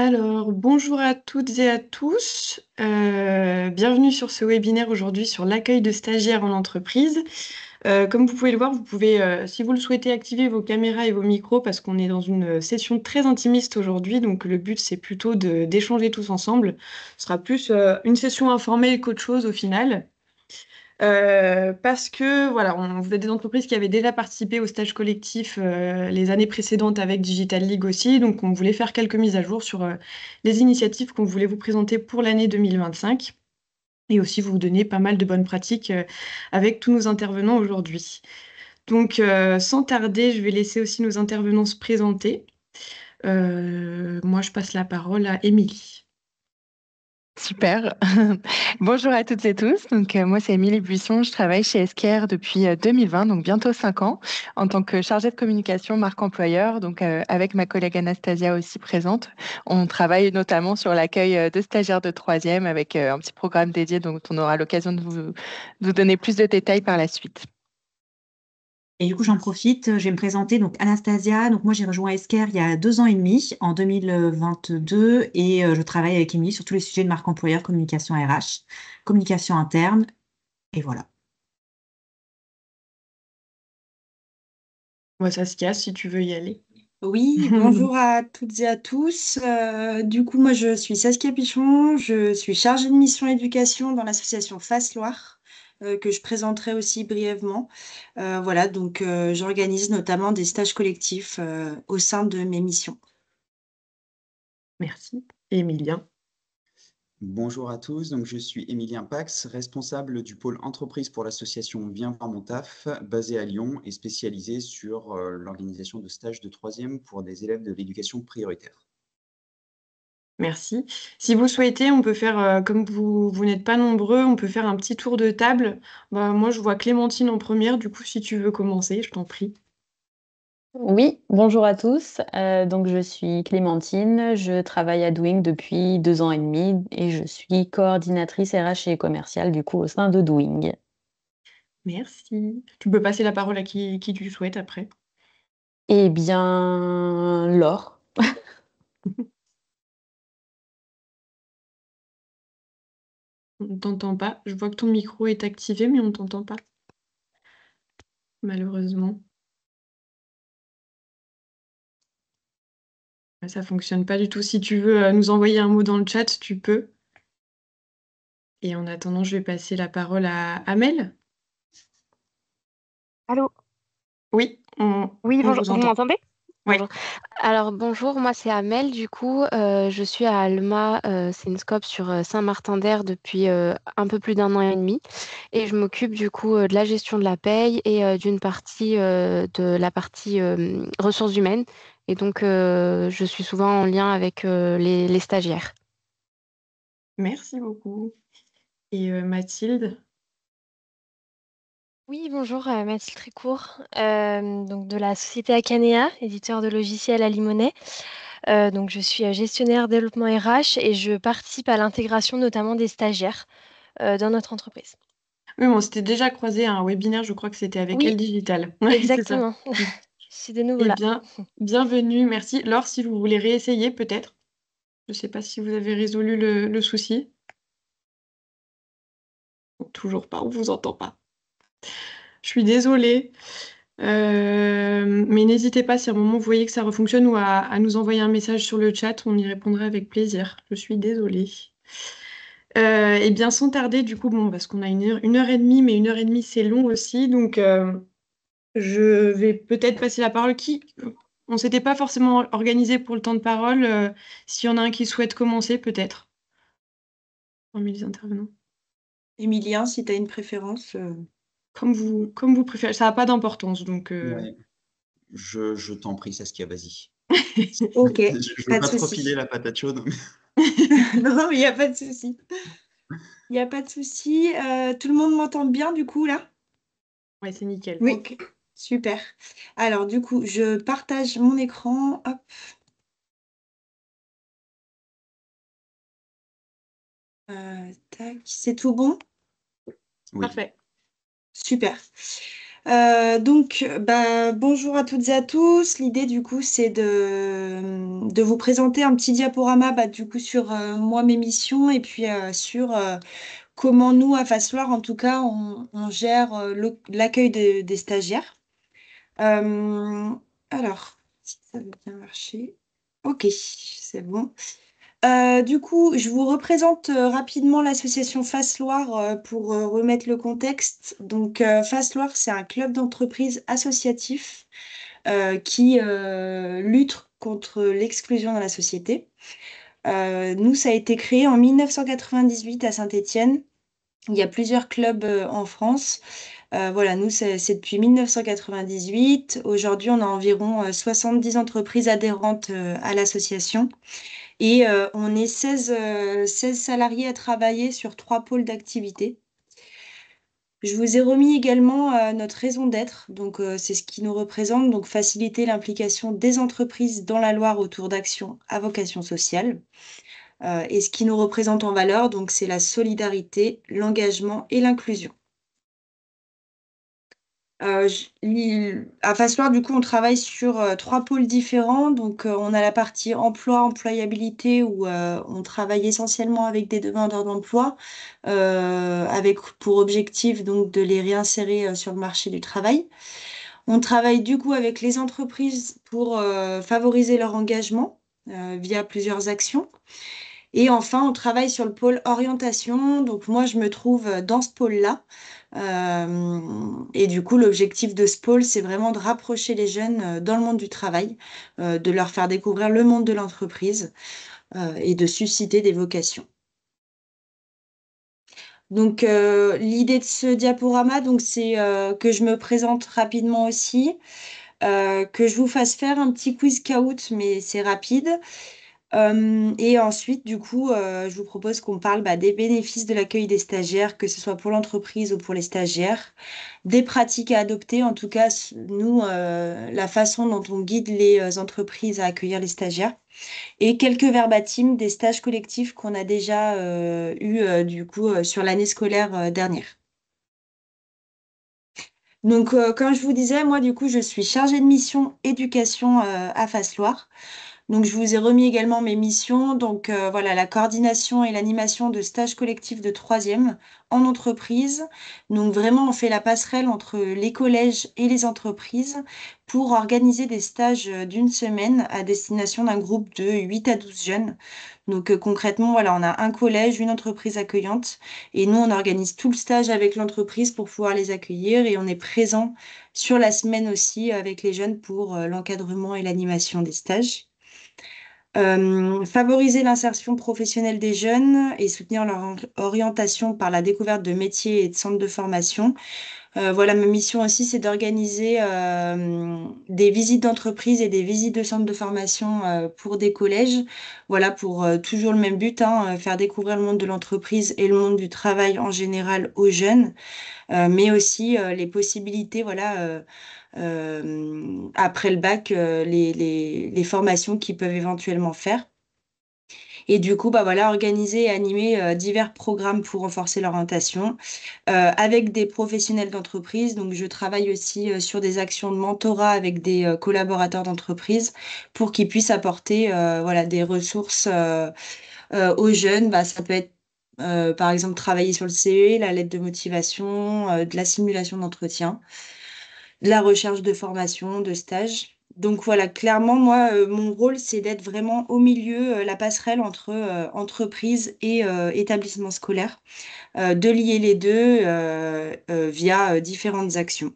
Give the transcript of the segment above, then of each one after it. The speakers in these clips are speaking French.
Alors, bonjour à toutes et à tous. Bienvenue sur ce webinaire aujourd'hui sur l'accueil de stagiaires en entreprise. Comme vous pouvez le voir, vous pouvez, si vous le souhaitez, activer vos caméras et vos micros parce qu'on est dans une session très intimiste aujourd'hui. Donc, le but, c'est plutôt d'échanger tous ensemble. Ce sera plus une session informelle qu'autre chose au final. Parce que voilà, vous êtes des entreprises qui avaient déjà participé au stage collectif les années précédentes avec Digital League aussi, donc on voulait faire quelques mises à jour sur les initiatives qu'on voulait vous présenter pour l'année 2025 et aussi vous donner pas mal de bonnes pratiques avec tous nos intervenants aujourd'hui. Donc sans tarder, je vais laisser aussi nos intervenants se présenter. Moi, je passe la parole à Émilie. Super. Bonjour à toutes et tous. Donc, moi, c'est Émilie Buisson. Je travaille chez Esquire depuis 2020, donc bientôt 5 ans, en tant que chargée de communication marque employeur. Donc, avec ma collègue Anastasia aussi présente, on travaille notamment sur l'accueil de stagiaires de troisième avec un petit programme dédié dont on aura l'occasion de vous donner plus de détails par la suite. Et du coup, j'en profite, je vais me présenter. Donc, Anastasia, donc moi, j'ai rejoint Esker il y a 2 ans et demi, en 2022, et je travaille avec Émilie sur tous les sujets de marque employeur, communication RH, communication interne, et voilà. Moi, ça se casse si tu veux y aller. Oui, bonjour à toutes et à tous. Du coup, moi, je suis Saskia Pichon, je suis chargée de mission éducation dans l'association Face Loire, que je présenterai aussi brièvement. Voilà, donc j'organise notamment des stages collectifs au sein de mes missions. Merci. Émilien. Bonjour à tous, donc je suis Émilien Pax, responsable du pôle entreprise pour l'association Viens voir mon taf, basée à Lyon et spécialisée sur l'organisation de stages de troisième pour des élèves de l'éducation prioritaire. Merci. Si vous souhaitez, on peut faire, comme vous n'êtes pas nombreux, on peut faire un petit tour de table. Bah, moi, je vois Clémentine en première, du coup, si tu veux commencer, je t'en prie. Oui, bonjour à tous. Donc je suis Clémentine, je travaille à Doing depuis 2 ans et demi et je suis coordinatrice RH et commerciale du coup au sein de Doing. Merci. Tu peux passer la parole à qui tu souhaites après. Eh bien, Laure. On ne t'entend pas. Je vois que ton micro est activé, mais on ne t'entend pas, malheureusement. Ça fonctionne pas du tout. Si tu veux nous envoyer un mot dans le chat, tu peux. Et en attendant, je vais passer la parole à Amel. Allô? Oui, Oui, on bonjour, vous vous entend. m'entendez? Oui. Bonjour. Alors, bonjour, moi c'est Amel, du coup, je suis à Alma Synscope sur Saint-Martin-d'Air depuis un peu plus d'1 an et demi et je m'occupe du coup de la gestion de la paye et d'une partie de la partie ressources humaines et donc je suis souvent en lien avec les stagiaires. Merci beaucoup. Et Mathilde. Oui, bonjour, Mathilde Trécourt, donc de la société Acanea, éditeur de logiciels à Limonest. Donc je suis gestionnaire développement RH et je participe à l'intégration notamment des stagiaires dans notre entreprise. Oui, on s'était déjà croisé à un webinaire, je crois que c'était avec Elle Oui, Digital. Oui, c'est ça. exactement. Je suis de nouveau Eh là. bien, bienvenue, merci. Laure, si vous voulez réessayer, peut-être. Je ne sais pas si vous avez résolu le souci. Toujours pas, on vous entend pas. Je suis désolée. Mais n'hésitez pas, si à un moment vous voyez que ça refonctionne ou à nous envoyer un message sur le chat, on y répondra avec plaisir. Je suis désolée. Eh bien, sans tarder, du coup, bon, parce qu'on a une heure et demie, mais une heure et demie, c'est long aussi. Donc, je vais peut-être passer la parole. On s'était pas forcément organisé pour le temps de parole. S'il y en a un qui souhaite commencer, peut-être. Parmi les intervenants. Emilien, si tu as une préférence. Comme vous préférez. Ça n'a pas d'importance, donc. Ouais, je t'en prie, Saskia, vas-y. Ok, Je ne veux pas de pas trop filer souci. la patate chaude. Non, il n'y a pas de souci. Il n'y a pas de souci. Tout le monde m'entend bien du coup là? Ouais, c'est nickel. Oui. Ok, super. Alors du coup, je partage mon écran. Hop. Tac, c'est tout bon? Oui. Parfait. Super. Bonjour à toutes et à tous. L'idée, du coup, c'est de vous présenter un petit diaporama, du coup, sur moi, mes missions, et puis sur comment nous, à Fasloir, en tout cas, on gère l'accueil des stagiaires. Euh, alors, si ça veut bien marcher. Ok, c'est bon. Du coup, je vous représente rapidement l'association Face Loire pour remettre le contexte. Donc, Face Loire, c'est un club d'entreprise associatif qui lutte contre l'exclusion dans la société. Nous, ça a été créé en 1998 à Saint-Étienne. Il y a plusieurs clubs en France. Voilà, nous, c'est depuis 1998. Aujourd'hui, on a environ 70 entreprises adhérentes à l'association. Et on est 16 salariés à travailler sur 3 pôles d'activité. Je vous ai remis également notre raison d'être. Donc, c'est ce qui nous représente. Donc, faciliter l'implication des entreprises dans la Loire autour d'actions à vocation sociale. Et ce qui nous représente en valeur, donc, c'est la solidarité, l'engagement et l'inclusion. À Fasloir, du coup, on travaille sur 3 pôles différents. Donc, on a la partie emploi, employabilité, où on travaille essentiellement avec des demandeurs d'emploi, avec pour objectif donc de les réinsérer sur le marché du travail. On travaille du coup avec les entreprises pour favoriser leur engagement via plusieurs actions. Et enfin, on travaille sur le pôle orientation. Donc moi, je me trouve dans ce pôle-là. Et du coup, l'objectif de ce pôle, c'est vraiment de rapprocher les jeunes dans le monde du travail, de leur faire découvrir le monde de l'entreprise et de susciter des vocations. Donc l'idée de ce diaporama, donc, c'est que je me présente rapidement aussi, que je vous fasse faire un petit quiz Kahoot, mais c'est rapide. Et ensuite, du coup, je vous propose qu'on parle des bénéfices de l'accueil des stagiaires, que ce soit pour l'entreprise ou pour les stagiaires, des pratiques à adopter, en tout cas, nous, la façon dont on guide les entreprises à accueillir les stagiaires, et quelques verbatims des stages collectifs qu'on a déjà eu du coup sur l'année scolaire dernière. Donc, comme je vous disais, moi, du coup, je suis chargée de mission éducation à Fasloire. Donc, je vous ai remis également mes missions. Donc, voilà, la coordination et l'animation de stages collectifs de troisième en entreprise. Donc, vraiment, on fait la passerelle entre les collèges et les entreprises pour organiser des stages d'une semaine à destination d'un groupe de 8 à 12 jeunes. Donc, concrètement, voilà, on a un collège, une entreprise accueillante. Et nous, on organise tout le stage avec l'entreprise pour pouvoir les accueillir. Et on est présent sur la semaine aussi avec les jeunes pour l'encadrement et l'animation des stages. Favoriser l'insertion professionnelle des jeunes et soutenir leur orientation par la découverte de métiers et de centres de formation. Voilà, ma mission aussi, c'est d'organiser des visites d'entreprise et des visites de centres de formation pour des collèges. Voilà, pour toujours le même but, hein, faire découvrir le monde de l'entreprise et le monde du travail en général aux jeunes, mais aussi les possibilités, voilà, après le bac, les formations qu'ils peuvent éventuellement faire. Et du coup, voilà, organiser et animer divers programmes pour renforcer l'orientation avec des professionnels d'entreprise. Donc, je travaille aussi sur des actions de mentorat avec des collaborateurs d'entreprise pour qu'ils puissent apporter voilà, des ressources aux jeunes. Ça peut être, par exemple, travailler sur le CE, la lettre de motivation, de la simulation d'entretien, de la recherche de formation, de stage. Donc voilà, clairement, moi, mon rôle, c'est d'être vraiment au milieu, la passerelle entre entreprise et établissement scolaire, de lier les deux via différentes actions.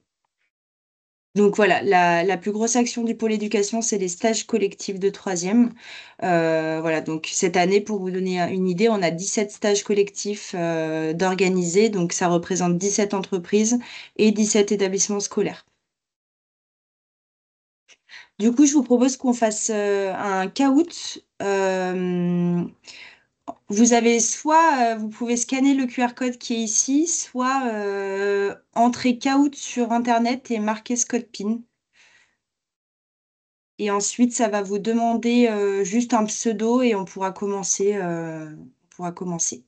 Donc voilà, la plus grosse action du pôle éducation, c'est les stages collectifs de troisième. Voilà, donc cette année, pour vous donner une idée, on a 17 stages collectifs d'organisés, donc ça représente 17 entreprises et 17 établissements scolaires. Du coup, je vous propose qu'on fasse un Kahoot. Vous avez soit, vous pouvez scanner le QR code qui est ici, soit entrer Kahoot sur Internet et marquer ce code PIN. Et ensuite, ça va vous demander juste un pseudo et on pourra commencer. On pourra commencer.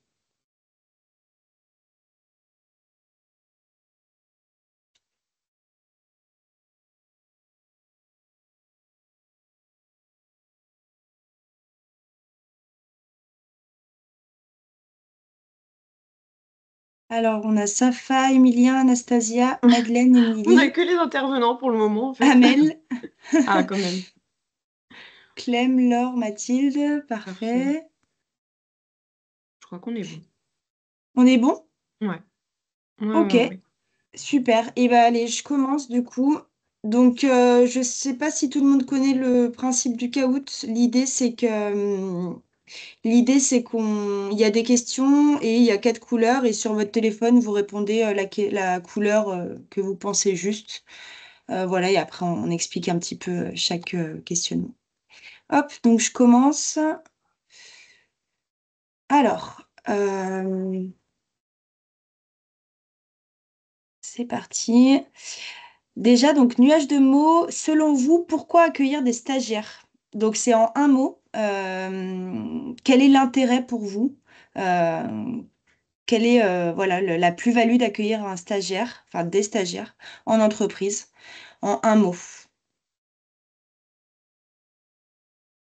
Alors, on a Safa, Emilien, Anastasia, Madeleine, On n'a Émilie, que les intervenants pour le moment, en fait. Amel, Ah, quand même. Clem, Laure, Mathilde. Parfait. Parfait. Je crois qu'on est bon. On est bon? Ouais. Ouais, Ok, ouais, ouais. super. Et ben allez, je commence du coup. Donc, je sais pas si tout le monde connaît le principe du caout. L'idée, c'est il y a des questions et il y a 4 couleurs et sur votre téléphone, vous répondez la couleur que vous pensez juste. Voilà, et après, on explique un petit peu chaque questionnement. Hop, donc je commence. Alors, c'est parti. Déjà, donc, nuage de mots. Selon vous, pourquoi accueillir des stagiaires? Donc, c'est en un mot. Quel est l'intérêt pour vous? Euh, Quelle est voilà, la plus-value d'accueillir un stagiaire, enfin des stagiaires en entreprise, en un mot?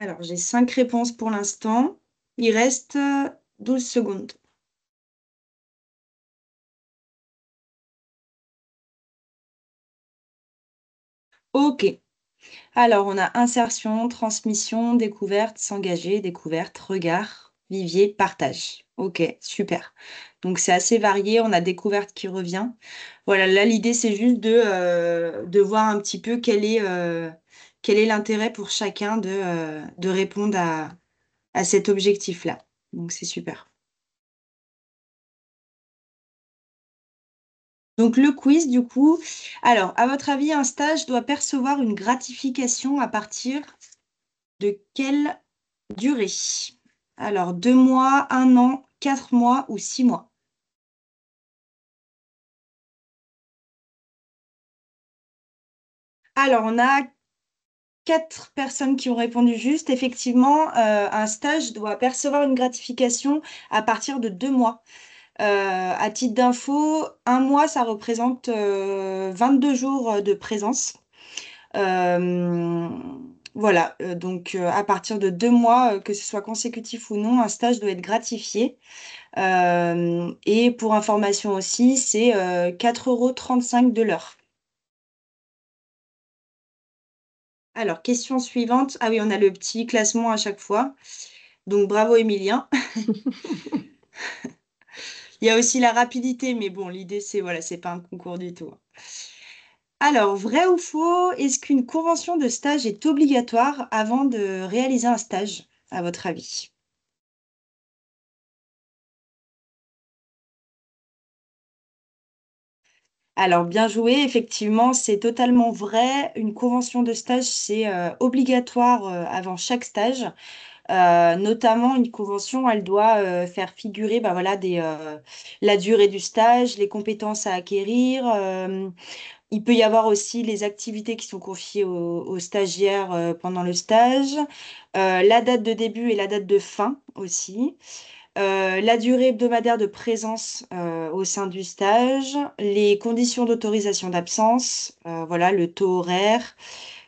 Alors, j'ai 5 réponses pour l'instant. Il reste 12 secondes. Ok. Alors, on a insertion, transmission, découverte, s'engager, découverte, regard, vivier, partage. Ok, super. Donc, c'est assez varié. On a découverte qui revient. Voilà, là, l'idée, c'est juste de voir un petit peu quel est l'intérêt pour chacun de répondre à cet objectif-là. Donc, c'est super. Donc, le quiz, du coup. Alors, à votre avis, un stage doit percevoir une gratification à partir de quelle durée? Alors, 2 mois, 1 an, 4 mois ou 6 mois? Alors, on a 4 personnes qui ont répondu juste. Effectivement, un stage doit percevoir une gratification à partir de 2 mois. À titre d'info, un mois, ça représente 22 jours de présence. Euh, voilà, donc à partir de 2 mois, que ce soit consécutif ou non, un stage doit être gratifié. Et pour information aussi, c'est 4,35 € de l'heure. Alors, question suivante. Ah oui, on a le petit classement à chaque fois. Donc, bravo Emilien. Il y a aussi la rapidité, mais bon, l'idée, c'est voilà, c'est pas un concours du tout. Alors, vrai ou faux, est-ce qu'une convention de stage est obligatoire avant de réaliser un stage, à votre avis? Alors, bien joué, effectivement, c'est totalement vrai. Une convention de stage, c'est obligatoire avant chaque stage. Notamment, une convention, elle doit faire figurer bah, voilà, la durée du stage, les compétences à acquérir. Il peut y avoir aussi les activités qui sont confiées aux stagiaires pendant le stage, la date de début et la date de fin aussi. La durée hebdomadaire de présence au sein du stage, les conditions d'autorisation d'absence, voilà, le taux horaire,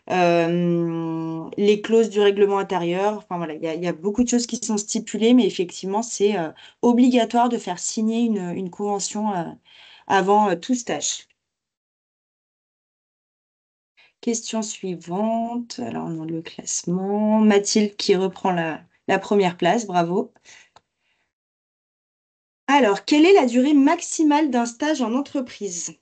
les clauses du règlement intérieur. Enfin voilà, il y a beaucoup de choses qui sont stipulées, mais effectivement, c'est obligatoire de faire signer une convention avant tout stage. Question suivante. Alors, on a le classement. Mathilde qui reprend la première place, bravo. Alors, quelle est la durée maximale d'un stage en entreprise?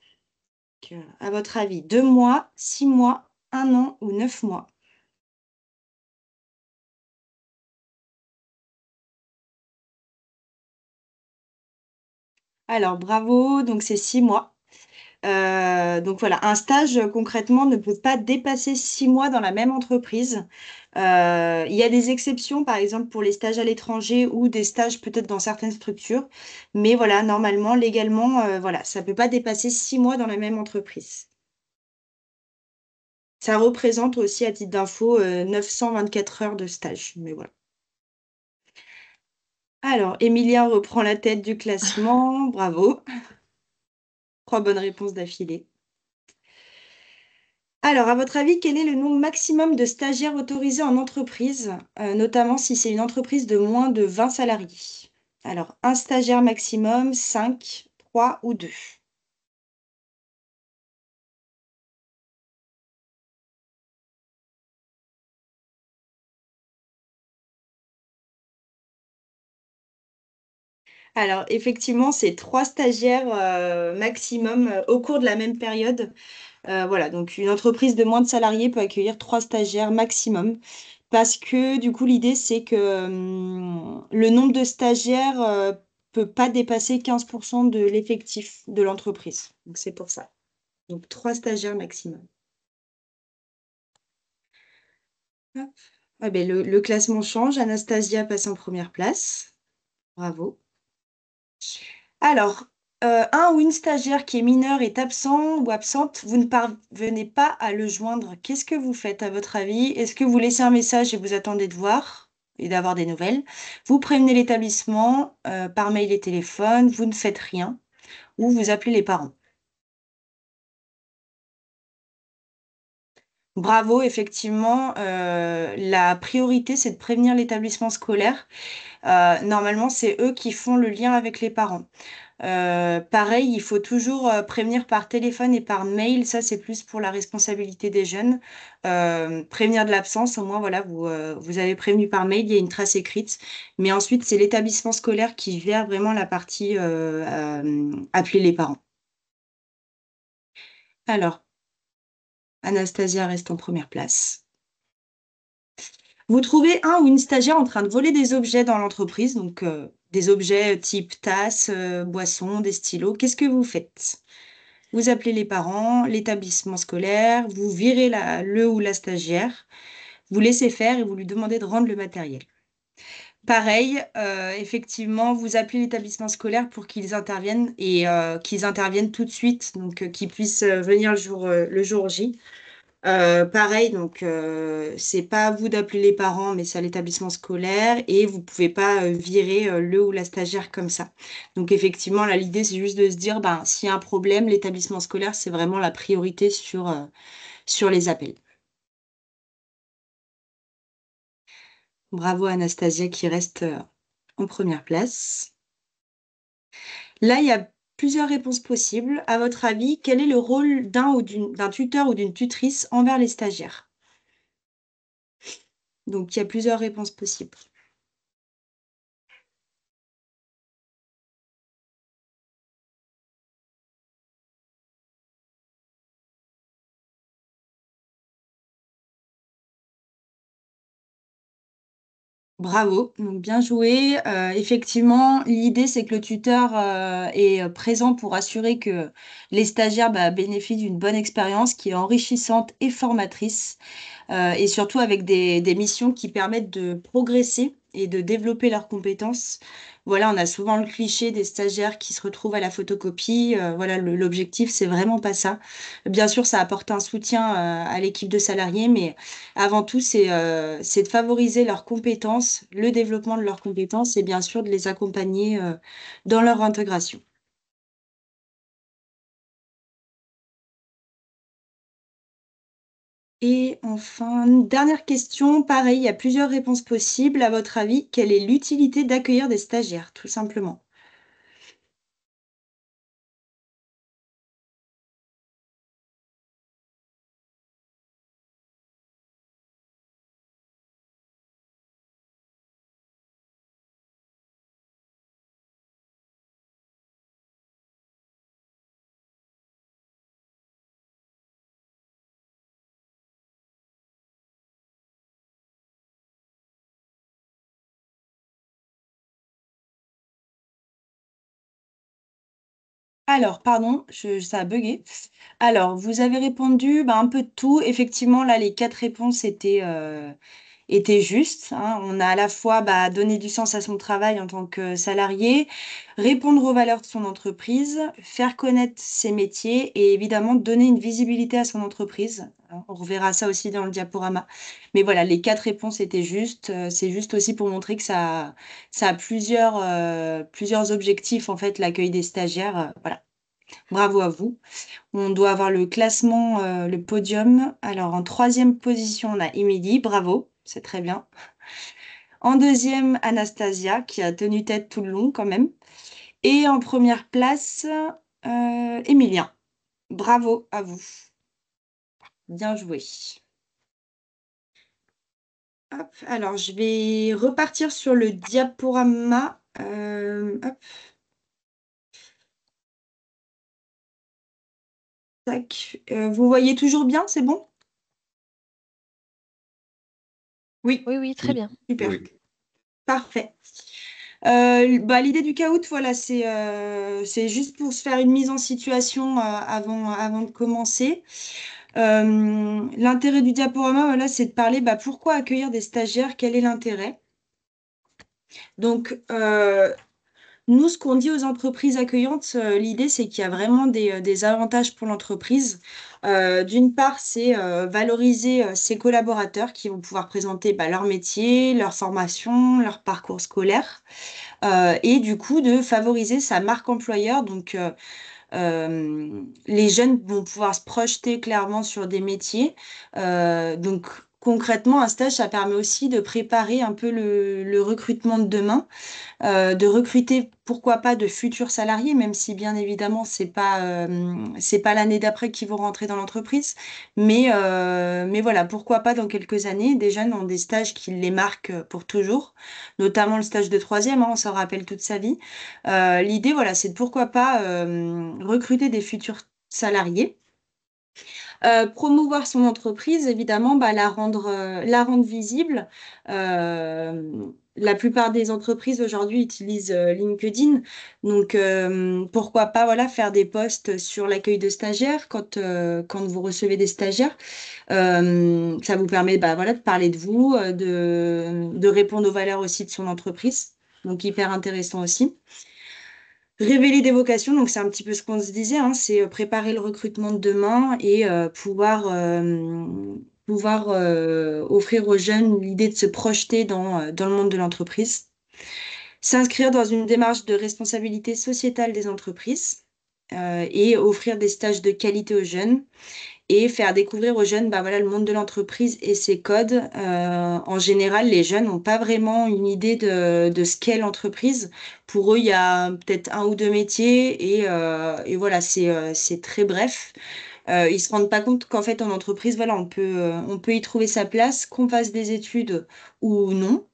À votre avis, 2 mois, 6 mois, 1 an ou 9 mois? Alors, bravo, donc c'est 6 mois. Donc voilà, un stage concrètement ne peut pas dépasser 6 mois dans la même entreprise. Il y a des exceptions, par exemple pour les stages à l'étranger ou des stages peut-être dans certaines structures. Mais voilà, normalement, légalement, voilà, ça ne peut pas dépasser 6 mois dans la même entreprise. Ça représente aussi, à titre d'info, 924 heures de stage. Mais voilà. Alors, Emilien reprend la tête du classement. Bravo. 3 bonnes réponses d'affilée. Alors, à votre avis, quel est le nombre maximum de stagiaires autorisés en entreprise, notamment si c'est une entreprise de moins de 20 salariés? Alors, un stagiaire maximum, 5, 3 ou 2? Alors, effectivement, c'est 3 stagiaires maximum au cours de la même période. Voilà, donc une entreprise de moins de salariés peut accueillir 3 stagiaires maximum. Parce que du coup, l'idée, c'est que le nombre de stagiaires peut pas dépasser 15% de l'effectif de l'entreprise. Donc, c'est pour ça. Donc, 3 stagiaires maximum. Hop. Ah ben, le classement change. Anastasia passe en première place. Bravo. Alors, un ou une stagiaire qui est mineur est absent ou absente, vous ne parvenez pas à le joindre. Qu'est-ce que vous faites à votre avis? Est-ce que vous laissez un message et vous attendez de voir et d'avoir des nouvelles? Vous prévenez l'établissement par mail et téléphone, vous ne faites rien, ou vous appelez les parents. Bravo, effectivement, la priorité, c'est de prévenir l'établissement scolaire. Normalement, c'est eux qui font le lien avec les parents. Pareil, il faut toujours prévenir par téléphone et par mail. Ça, c'est plus pour la responsabilité des jeunes. Prévenir de l'absence, au moins, voilà, vous avez prévenu par mail, il y a une trace écrite. Mais ensuite, c'est l'établissement scolaire qui gère vraiment la partie appeler les parents. Alors, Anastasia reste en première place. Vous trouvez un ou une stagiaire en train de voler des objets dans l'entreprise, donc des objets type tasse, boisson, des stylos. Qu'est-ce que vous faites? Vous appelez les parents, l'établissement scolaire, vous virez le ou la stagiaire, vous laissez faire et vous lui demandez de rendre le matériel. Pareil, effectivement, vous appelez l'établissement scolaire pour qu'ils interviennent et qu'ils interviennent tout de suite, donc qu'ils puissent venir le jour J. Pareil, donc c'est pas à vous d'appeler les parents, mais c'est à l'établissement scolaire et vous pouvez pas virer le ou la stagiaire comme ça. Donc effectivement, là, l'idée, c'est juste de se dire, ben, s'il y a un problème, l'établissement scolaire, c'est vraiment la priorité sur les appels. Bravo Anastasia qui reste en première place. Là, il y a plusieurs réponses possibles. À votre avis, quel est le rôle d'un tuteur ou d'une tutrice envers les stagiaires? Donc, il y a plusieurs réponses possibles. Bravo, donc bien joué. Effectivement, l'idée, c'est que le tuteur est présent pour assurer que les stagiaires bénéficient d'une bonne expérience qui est enrichissante et formatrice, et surtout avec des missions qui permettent de progresser et de développer leurs compétences. Voilà, on a souvent le cliché des stagiaires qui se retrouvent à la photocopie. Voilà, l'objectif, c'est vraiment pas ça. Bien sûr, ça apporte un soutien à l'équipe de salariés, mais avant tout, c'est de favoriser leurs compétences, le développement de leurs compétences et bien sûr de les accompagner dans leur intégration. Et enfin, une dernière question, pareil, il y a plusieurs réponses possibles. À votre avis, quelle est l'utilité d'accueillir des stagiaires, tout simplement? Alors, pardon, ça a bugué. Alors, vous avez répondu un peu de tout. Effectivement, là, les 4 réponses étaient justes, hein. On a à la fois donné du sens à son travail en tant que salarié, répondre aux valeurs de son entreprise, faire connaître ses métiers et évidemment donner une visibilité à son entreprise, hein. On reverra ça aussi dans le diaporama. Mais voilà, les 4 réponses étaient justes. C'est juste aussi pour montrer que ça a plusieurs objectifs, en fait, l'accueil des stagiaires. Voilà. Bravo à vous. On doit avoir le classement, le podium. Alors, en troisième position, on a Émilie. Bravo, c'est très bien. En deuxième, Anastasia, qui a tenu tête tout le long quand même. Et en première place, Émilien. Bravo à vous. Bien joué. Hop, alors, je vais repartir sur le diaporama. Hop, tac. Vous voyez toujours bien, c'est bon? Oui, Oui, oui, très Oui, bien. super. oui. Parfait. L'idée du caout, voilà, c'est juste pour se faire une mise en situation avant de commencer. L'intérêt du diaporama, voilà, c'est de parler pourquoi accueillir des stagiaires, quel est l'intérêt. Donc, nous, ce qu'on dit aux entreprises accueillantes, l'idée, c'est qu'il y a vraiment des avantages pour l'entreprise. D'une part, c'est valoriser ses collaborateurs qui vont pouvoir présenter leur métier, leur formation, leur parcours scolaire, et du coup, de favoriser sa marque employeur. Donc, les jeunes vont pouvoir se projeter clairement sur des métiers. Donc, concrètement, un stage, ça permet aussi de préparer un peu le recrutement de demain, de recruter, pourquoi pas, de futurs salariés, même si bien évidemment, c'est pas l'année d'après qu'ils vont rentrer dans l'entreprise. Mais voilà, pourquoi pas dans quelques années, des jeunes ont des stages qui les marquent pour toujours, notamment le stage de troisième, hein, on s'en rappelle toute sa vie. L'idée, voilà, c'est de pourquoi pas recruter des futurs salariés. Promouvoir son entreprise, évidemment, la rendre visible. La plupart des entreprises aujourd'hui utilisent LinkedIn. Donc, pourquoi pas voilà, faire des posts sur l'accueil de stagiaires quand vous recevez des stagiaires. Ça vous permet voilà, de parler de vous, de répondre aux valeurs aussi de son entreprise. Donc, hyper intéressant aussi. Révéler des vocations, donc c'est un petit peu ce qu'on se disait, hein, c'est préparer le recrutement de demain et pouvoir offrir aux jeunes l'idée de se projeter dans le monde de l'entreprise. S'inscrire dans une démarche de responsabilité sociétale des entreprises et offrir des stages de qualité aux jeunes et faire découvrir aux jeunes voilà, le monde de l'entreprise et ses codes. En général, les jeunes n'ont pas vraiment une idée de ce qu'est l'entreprise. Pour eux, il y a peut-être un ou deux métiers et voilà, c'est très bref. Ils se rendent pas compte qu'en fait, en entreprise, voilà, on peut y trouver sa place, qu'on fasse des études ou non.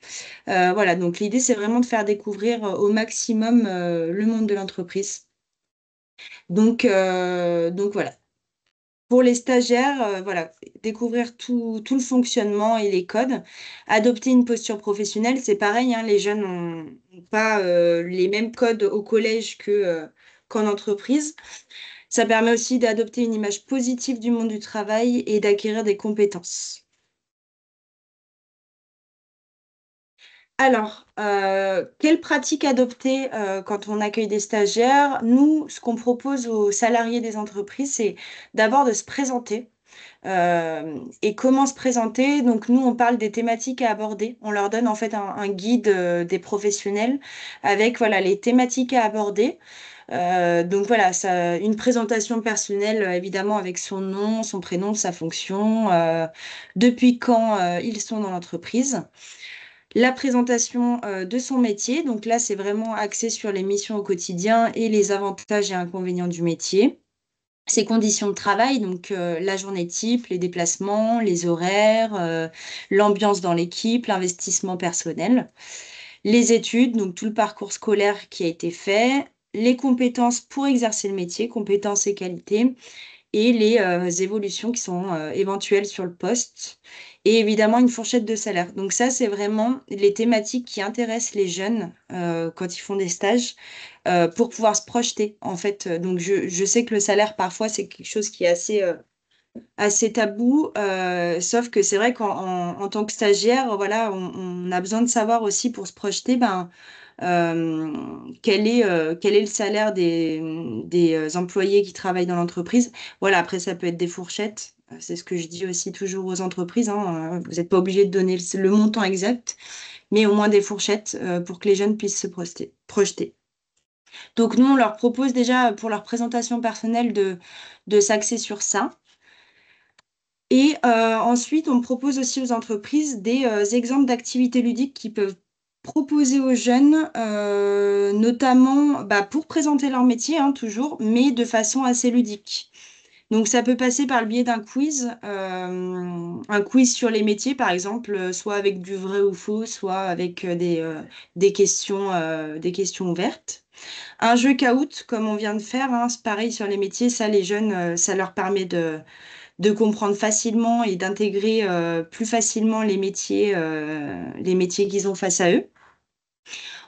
Voilà, donc l'idée, c'est vraiment de faire découvrir au maximum le monde de l'entreprise. Donc voilà. Pour les stagiaires, voilà, découvrir tout le fonctionnement et les codes. Adopter une posture professionnelle, c'est pareil, hein, les jeunes n'ont pas les mêmes codes au collège qu'en entreprise. Ça permet aussi d'adopter une image positive du monde du travail et d'acquérir des compétences. Alors, quelles pratiques adopter quand on accueille des stagiaires? Nous, ce qu'on propose aux salariés des entreprises, c'est d'abord de se présenter. Et comment se présenter? Donc nous, on parle des thématiques à aborder. On leur donne en fait un guide des professionnels avec voilà, les thématiques à aborder. Donc voilà, une présentation personnelle, évidemment, avec son nom, son prénom, sa fonction, depuis quand ils sont dans l'entreprise. La présentation de son métier. Donc là, c'est vraiment axé sur les missions au quotidien et les avantages et inconvénients du métier. Ses conditions de travail, donc la journée type, les déplacements, les horaires, l'ambiance dans l'équipe, l'investissement personnel, les études, donc tout le parcours scolaire qui a été fait, les compétences pour exercer le métier, compétences et qualités, et les évolutions qui sont éventuelles sur le poste, et évidemment une fourchette de salaire. Donc ça, c'est vraiment les thématiques qui intéressent les jeunes quand ils font des stages pour pouvoir se projeter, en fait. Donc je sais que le salaire, parfois, c'est quelque chose qui est assez tabou, sauf que c'est vrai qu'en tant que stagiaire, voilà, on a besoin de savoir aussi pour se projeter, quel est le salaire des employés qui travaillent dans l'entreprise. Voilà, après, ça peut être des fourchettes. C'est ce que je dis aussi toujours aux entreprises, hein. Vous n'êtes pas obligé de donner le montant exact, mais au moins des fourchettes pour que les jeunes puissent se projeter. Donc nous, on leur propose déjà pour leur présentation personnelle de s'axer sur ça. Et ensuite, on propose aussi aux entreprises des exemples d'activités ludiques qui peuvent proposer aux jeunes, notamment pour présenter leur métier, hein, toujours, mais de façon assez ludique. Donc, ça peut passer par le biais d'un quiz, un quiz sur les métiers, par exemple, soit avec du vrai ou faux, soit avec des questions ouvertes. Un jeu Kahoot, comme on vient de faire, hein, c'est pareil sur les métiers, ça, les jeunes, ça leur permet de comprendre facilement et d'intégrer plus facilement les métiers qu'ils ont face à eux.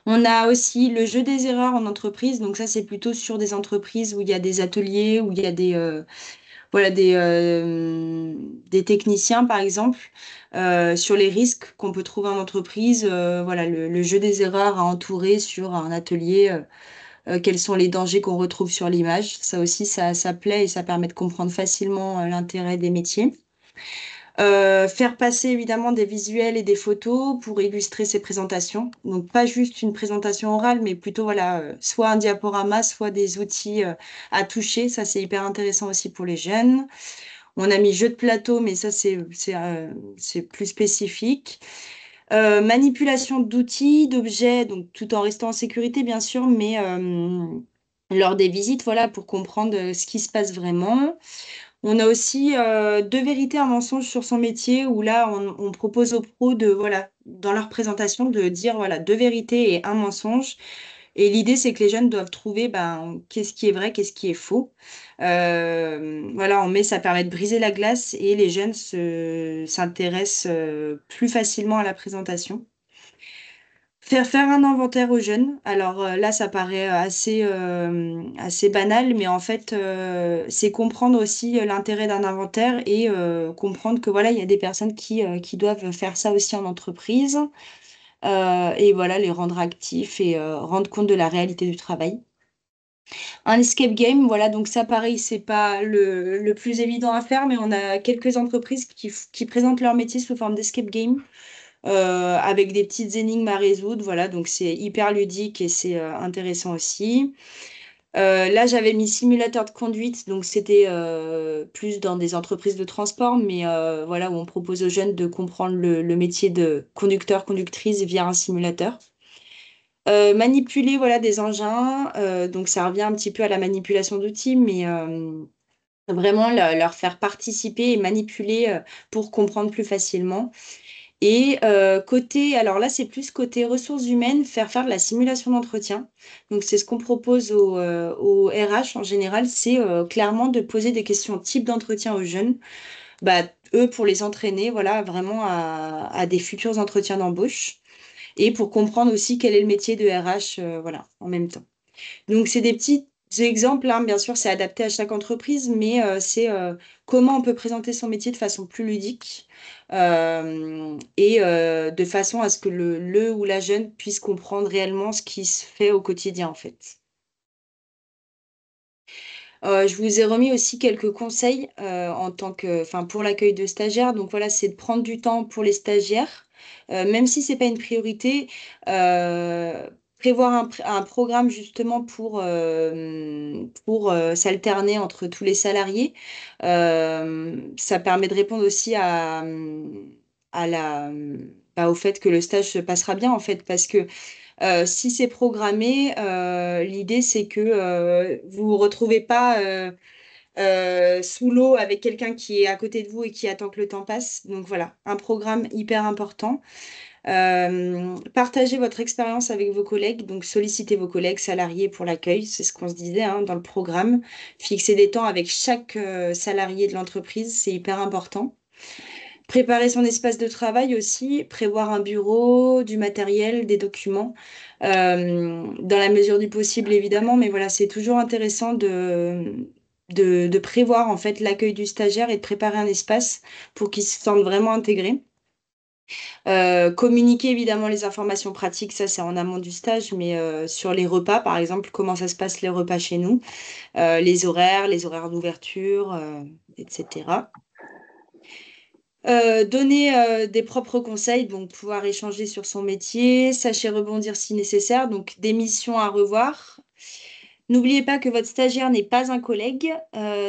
On a aussi le jeu des erreurs en entreprise, donc ça, c'est plutôt sur des entreprises où il y a des ateliers, où il y a voilà, des techniciens, par exemple, sur les risques qu'on peut trouver en entreprise. Voilà, le jeu des erreurs à entourer sur un atelier, quels sont les dangers qu'on retrouve sur l'image. Ça aussi, ça plaît et ça permet de comprendre facilement l'intérêt des métiers. Faire passer évidemment des visuels et des photos pour illustrer ces présentations. Donc pas juste une présentation orale, mais plutôt voilà, soit un diaporama, soit des outils à toucher. Ça, c'est hyper intéressant aussi pour les jeunes. On a mis jeu de plateau, mais ça, c'est plus spécifique. Manipulation d'outils, d'objets, donc tout en restant en sécurité, bien sûr, mais lors des visites, voilà, pour comprendre ce qui se passe vraiment. On a aussi deux vérités, un mensonge sur son métier, où là, on propose aux pros de, voilà, dans leur présentation, de dire voilà, deux vérités et un mensonge. Et l'idée, c'est que les jeunes doivent trouver qu'est-ce qui est vrai, qu'est-ce qui est faux. Voilà, ça permet de briser la glace et les jeunes s'intéressent plus facilement à la présentation. Faire un inventaire aux jeunes. Alors là, ça paraît assez banal, mais en fait, c'est comprendre aussi l'intérêt d'un inventaire et comprendre que voilà, il y a des personnes qui doivent faire ça aussi en entreprise. Et voilà, les rendre actifs et rendre compte de la réalité du travail. Un escape game, voilà, donc ça, pareil, c'est pas le plus évident à faire, mais on a quelques entreprises qui présentent leur métier sous forme d'escape game, avec des petites énigmes à résoudre, voilà, donc c'est hyper ludique et c'est intéressant aussi. Là, j'avais mis simulateur de conduite, donc c'était plus dans des entreprises de transport, mais voilà, où on propose aux jeunes de comprendre le métier de conducteur, conductrice via un simulateur. Manipuler voilà, des engins, donc ça revient un petit peu à la manipulation d'outils, mais vraiment leur faire participer et manipuler pour comprendre plus facilement. Et alors là, c'est plus côté ressources humaines, faire de la simulation d'entretien. Donc, c'est ce qu'on propose au RH en général, c'est clairement de poser des questions type d'entretien aux jeunes. Eux, pour les entraîner, voilà, vraiment à des futurs entretiens d'embauche et pour comprendre aussi quel est le métier de RH, voilà, en même temps. Donc, c'est des petits exemples, hein. Bien sûr, c'est adapté à chaque entreprise, mais c'est comment on peut présenter son métier de façon plus ludique et de façon à ce que le ou la jeune puisse comprendre réellement ce qui se fait au quotidien, en fait. Je vous ai remis aussi quelques conseils pour l'accueil de stagiaires. Donc voilà, c'est de prendre du temps pour les stagiaires, même si c'est pas une priorité. Prévoir un programme justement pour s'alterner entre tous les salariés. Ça permet de répondre aussi au fait que le stage se passera bien en fait, parce que si c'est programmé, l'idée c'est que vous ne vous retrouvez pas sous l'eau avec quelqu'un qui est à côté de vous et qui attend que le temps passe. Donc voilà, un programme hyper important. Partagez votre expérience avec vos collègues, donc sollicitez vos collègues salariés pour l'accueil, c'est ce qu'on se disait hein, dans le programme. Fixez des temps avec chaque salarié de l'entreprise, c'est hyper important. Préparer son espace de travail aussi, prévoir un bureau, du matériel, des documents, dans la mesure du possible évidemment, mais voilà, c'est toujours intéressant de prévoir en fait l'accueil du stagiaire et de préparer un espace pour qu'il se sente vraiment intégré. Communiquer évidemment les informations pratiques, ça c'est en amont du stage, mais sur les repas par exemple, comment ça se passe les repas chez nous, les horaires d'ouverture, etc. Donner des propres conseils, donc pouvoir échanger sur son métier, sachez rebondir si nécessaire, donc des missions à revoir. N'oubliez pas que votre stagiaire n'est pas un collègue,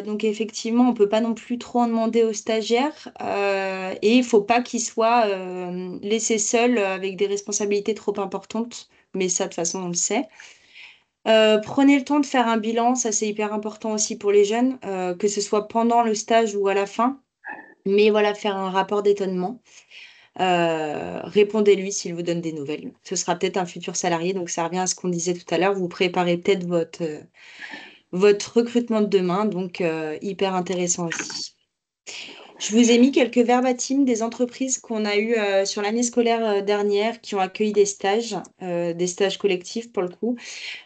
donc effectivement, on ne peut pas non plus trop en demander aux stagiaires, et il ne faut pas qu'il soit laissé seul avec des responsabilités trop importantes, mais ça, de toute façon, on le sait. Prenez le temps de faire un bilan, ça c'est hyper important aussi pour les jeunes, que ce soit pendant le stage ou à la fin, mais voilà, faire un rapport d'étonnement. Répondez-lui s'il vous donne des nouvelles. Ce sera peut-être un futur salarié, donc ça revient à ce qu'on disait tout à l'heure. Vous préparez peut-être votre recrutement de demain, donc hyper intéressant aussi. Je vous ai mis quelques verbatim des entreprises qu'on a eues sur l'année scolaire dernière qui ont accueilli des stages collectifs pour le coup.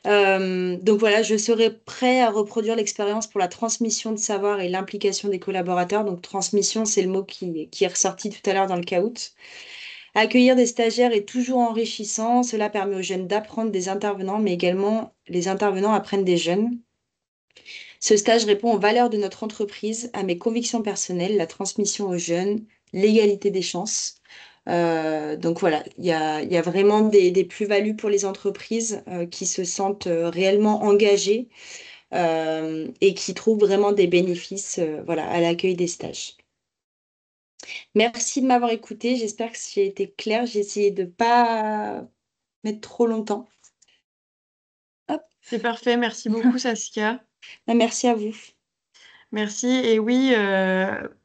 Donc voilà, je serai prêt à reproduire l'expérience pour la transmission de savoir et l'implication des collaborateurs. Donc transmission, c'est le mot qui est ressorti tout à l'heure dans le caout. Accueillir des stagiaires est toujours enrichissant. Cela permet aux jeunes d'apprendre des intervenants, mais également les intervenants apprennent des jeunes. Ce stage répond aux valeurs de notre entreprise, à mes convictions personnelles, la transmission aux jeunes, l'égalité des chances. Donc voilà, il y a vraiment des plus-values pour les entreprises qui se sentent réellement engagées et qui trouvent vraiment des bénéfices voilà, à l'accueil des stages. Merci de m'avoir écouté. J'espère que j'ai été claire. J'ai essayé de ne pas mettre trop longtemps. Hop. C'est parfait, merci beaucoup Saskia. Merci à vous. Merci. Et oui,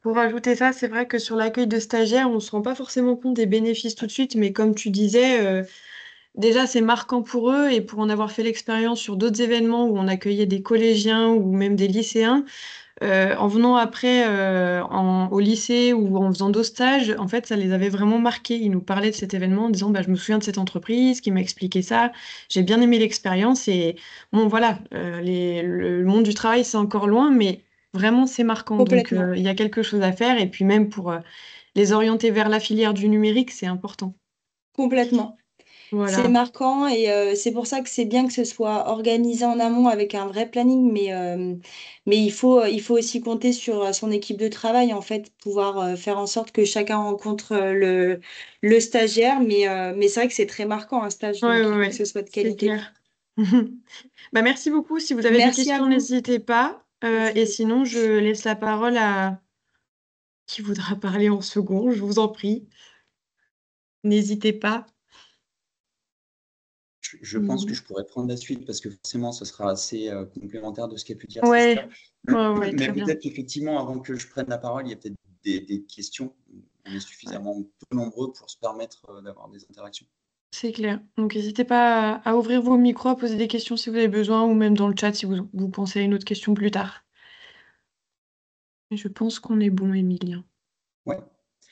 pour ajouter ça, c'est vrai que sur l'accueil de stagiaires, on ne se rend pas forcément compte des bénéfices tout de suite, mais comme tu disais, déjà c'est marquant pour eux et pour en avoir fait l'expérience sur d'autres événements où on accueillait des collégiens ou même des lycéens, en venant après au lycée ou en faisant d'autres stages, en fait, ça les avait vraiment marqués. Ils nous parlaient de cet événement en disant, bah, je me souviens de cette entreprise qui m'a expliqué ça, j'ai bien aimé l'expérience et bon, voilà, le monde du travail, c'est encore loin, mais vraiment, c'est marquant. Donc, Complètement. il y a quelque chose à faire et puis même pour les orienter vers la filière du numérique, c'est important. Complètement. C'est Voilà. marquant et c'est pour ça que c'est bien que ce soit organisé en amont avec un vrai planning, mais il faut aussi compter sur son équipe de travail, en fait, pouvoir faire en sorte que chacun rencontre le stagiaire, mais c'est vrai que c'est très marquant un stage, Ouais, donc ouais, il faut que ouais, ce soit de c'est qualité. clair. Bah, merci beaucoup. Si vous avez des Merci à questions, vous. n'hésitez pas. Et sinon, je laisse la parole à qui voudra parler en second, je vous en prie. N'hésitez pas. Je pense que je pourrais prendre la suite parce que forcément, ce sera assez complémentaire de ce qu'a pu dire Ouais, Saskia. ouais, Mais très bien. peut-être qu'effectivement, avant que je prenne la parole, il y a peut-être des questions. On est Ouais, suffisamment peu nombreux pour se permettre d'avoir des interactions. c'est clair. Donc, n'hésitez pas à ouvrir vos micros, à poser des questions si vous avez besoin, ou même dans le chat si vous pensez à une autre question plus tard. Et je pense qu'on est bon, Emilien. Ouais.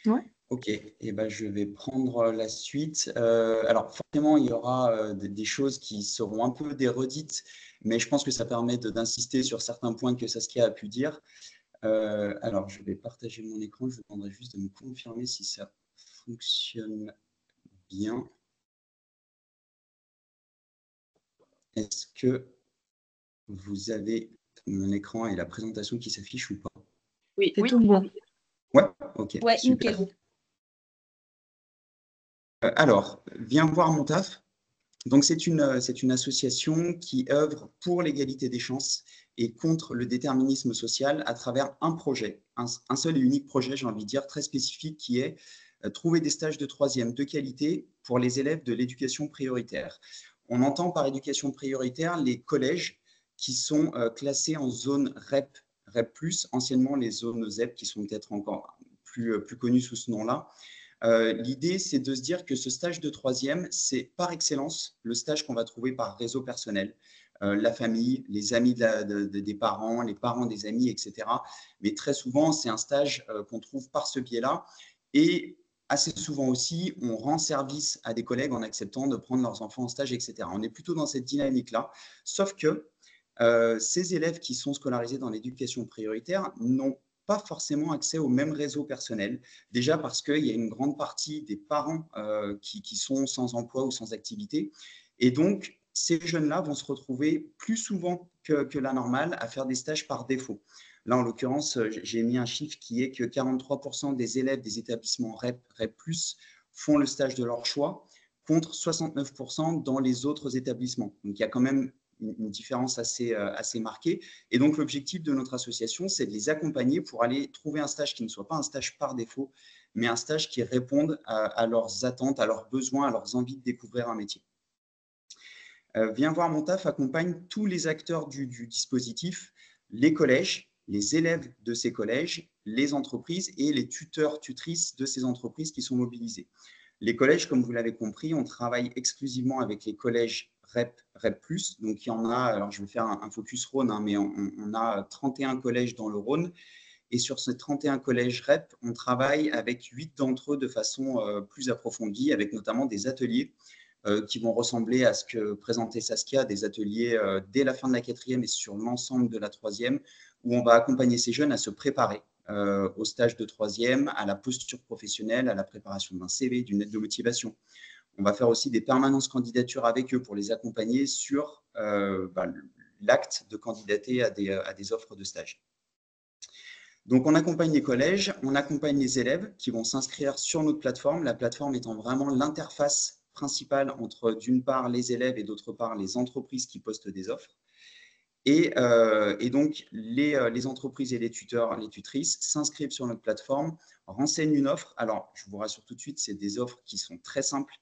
Ouais. Ok, et ben, je vais prendre la suite. Alors forcément, il y aura des choses qui seront un peu des redites, mais je pense que ça permet d'insister sur certains points que Saskia a pu dire. Alors, je vais partager mon écran. Je vous demanderai juste de me confirmer si ça fonctionne bien. Est-ce que vous avez mon écran et la présentation qui s'affiche ou pas? Oui, C'est tout bon. Ouais, ok, ouais, super. nickel. Alors, viens voir mon taf. Donc, c'est une association qui œuvre pour l'égalité des chances et contre le déterminisme social à travers un projet, un seul et unique projet, j'ai envie de dire, très spécifique, qui est trouver des stages de troisième de qualité pour les élèves de l'éducation prioritaire. On entend par éducation prioritaire les collèges qui sont classés en zone REP, REP+, anciennement les zones ZEP, qui sont peut-être encore plus connues sous ce nom-là. L'idée, c'est de se dire que ce stage de troisième, c'est par excellence le stage qu'on va trouver par réseau personnel. La famille, les amis des parents, les parents des amis, etc. Mais très souvent, c'est un stage qu'on trouve par ce biais-là. Et assez souvent aussi, on rend service à des collègues en acceptant de prendre leurs enfants en stage, etc. On est plutôt dans cette dynamique-là. Sauf que ces élèves qui sont scolarisés dans l'éducation prioritaire n'ont pas forcément accès au même réseau personnel. Déjà parce qu'il y a une grande partie des parents qui sont sans emploi ou sans activité. Et donc, ces jeunes-là vont se retrouver plus souvent que la normale à faire des stages par défaut. Là, en l'occurrence, j'ai mis un chiffre qui est que 43% des élèves des établissements REP, REP+, font le stage de leur choix, contre 69% dans les autres établissements. Donc, il y a quand même une différence assez marquée. Et donc, l'objectif de notre association, c'est de les accompagner pour aller trouver un stage qui ne soit pas un stage par défaut, mais un stage qui réponde à leurs attentes, à leurs besoins, à leurs envies de découvrir un métier. Viens voir mon taf accompagne tous les acteurs du dispositif, les collèges, les élèves de ces collèges, les entreprises et les tuteurs, tutrices de ces entreprises qui sont mobilisés. Les collèges, comme vous l'avez compris, on travaille exclusivement avec les collèges REP, REP+. Donc, il y en a, alors je vais faire un focus Rhône, hein, mais on a 31 collèges dans le Rhône. Et sur ces 31 collèges REP, on travaille avec 8 d'entre eux de façon plus approfondie, avec notamment des ateliers qui vont ressembler à ce que présentait Saskia, des ateliers dès la fin de la 4e et sur l'ensemble de la 3e, où on va accompagner ces jeunes à se préparer au stage de 3e, à la posture professionnelle, à la préparation d'un CV, d'une lettre de motivation. On va faire aussi des permanences candidatures avec eux pour les accompagner sur l'acte de candidater à des offres de stage. Donc, on accompagne les collèges, on accompagne les élèves qui vont s'inscrire sur notre plateforme, la plateforme étant vraiment l'interface principale entre, d'une part, les élèves et d'autre part, les entreprises qui postent des offres. Et donc, les entreprises et les tuteurs, les tutrices s'inscrivent sur notre plateforme, renseignent une offre. Alors, je vous rassure tout de suite, c'est des offres qui sont très simples.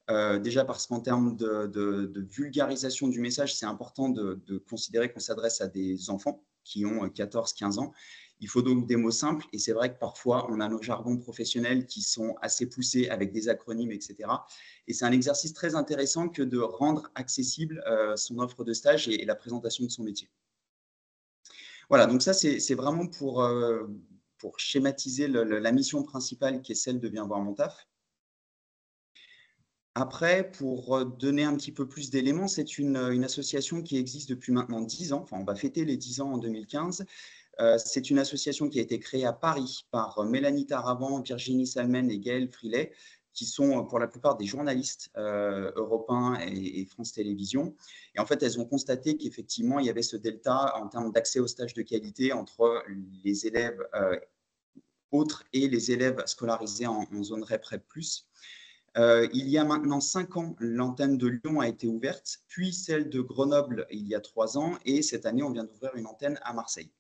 Déjà parce qu'en termes de vulgarisation du message, c'est important de considérer qu'on s'adresse à des enfants qui ont 14-15 ans. Il faut donc des mots simples et c'est vrai que parfois, on a nos jargons professionnels qui sont assez poussés avec des acronymes, etc. Et c'est un exercice très intéressant que de rendre accessible son offre de stage et la présentation de son métier. Voilà, donc ça, c'est vraiment pour schématiser la mission principale qui est celle de Viens voir mon taf. Après, pour donner un petit peu plus d'éléments, c'est une association qui existe depuis maintenant 10 ans. Enfin, on va fêter les 10 ans en 2015. C'est une association qui a été créée à Paris par Mélanie Taravan, Virginie Salmen et Gaël Frilet, qui sont pour la plupart des journalistes européens et France Télévisions. Et en fait, elles ont constaté qu'effectivement, il y avait ce delta en termes d'accès aux stages de qualité entre les élèves autres et les élèves scolarisés en zone REP, REP+. Il y a maintenant 5 ans, l'antenne de Lyon a été ouverte, puis celle de Grenoble il y a 3 ans, et cette année, on vient d'ouvrir une antenne à Marseille.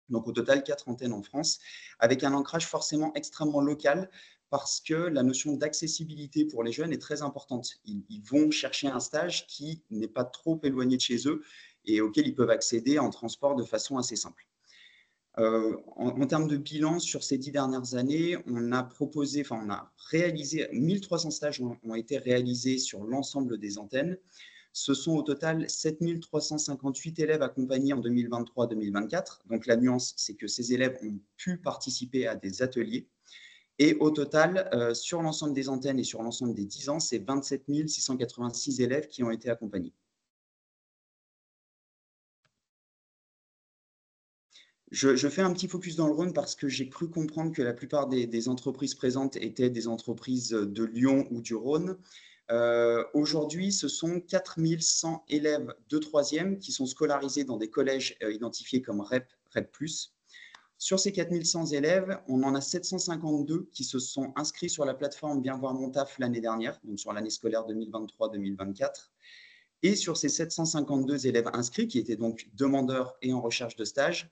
Donc, au total, 4 antennes en France, avec un ancrage forcément extrêmement local, parce que la notion d'accessibilité pour les jeunes est très importante. Ils vont chercher un stage qui n'est pas trop éloigné de chez eux et auquel ils peuvent accéder en transport de façon assez simple. En termes de bilan, sur ces 10 dernières années, on a réalisé 1300 stages ont été réalisés sur l'ensemble des antennes. Ce sont au total 7358 élèves accompagnés en 2023-2024. Donc, la nuance, c'est que ces élèves ont pu participer à des ateliers. Et au total, sur l'ensemble des antennes et sur l'ensemble des 10 ans, c'est 27 686 élèves qui ont été accompagnés. Je fais un petit focus dans le Rhône parce que j'ai cru comprendre que la plupart des entreprises présentes étaient des entreprises de Lyon ou du Rhône. Aujourd'hui, ce sont 4100 élèves de 3e qui sont scolarisés dans des collèges identifiés comme REP, REP+. Sur ces 4100 élèves, on en a 752 qui se sont inscrits sur la plateforme Viens voir mon taf l'année dernière, donc sur l'année scolaire 2023-2024. Et sur ces 752 élèves inscrits, qui étaient donc demandeurs et en recherche de stage,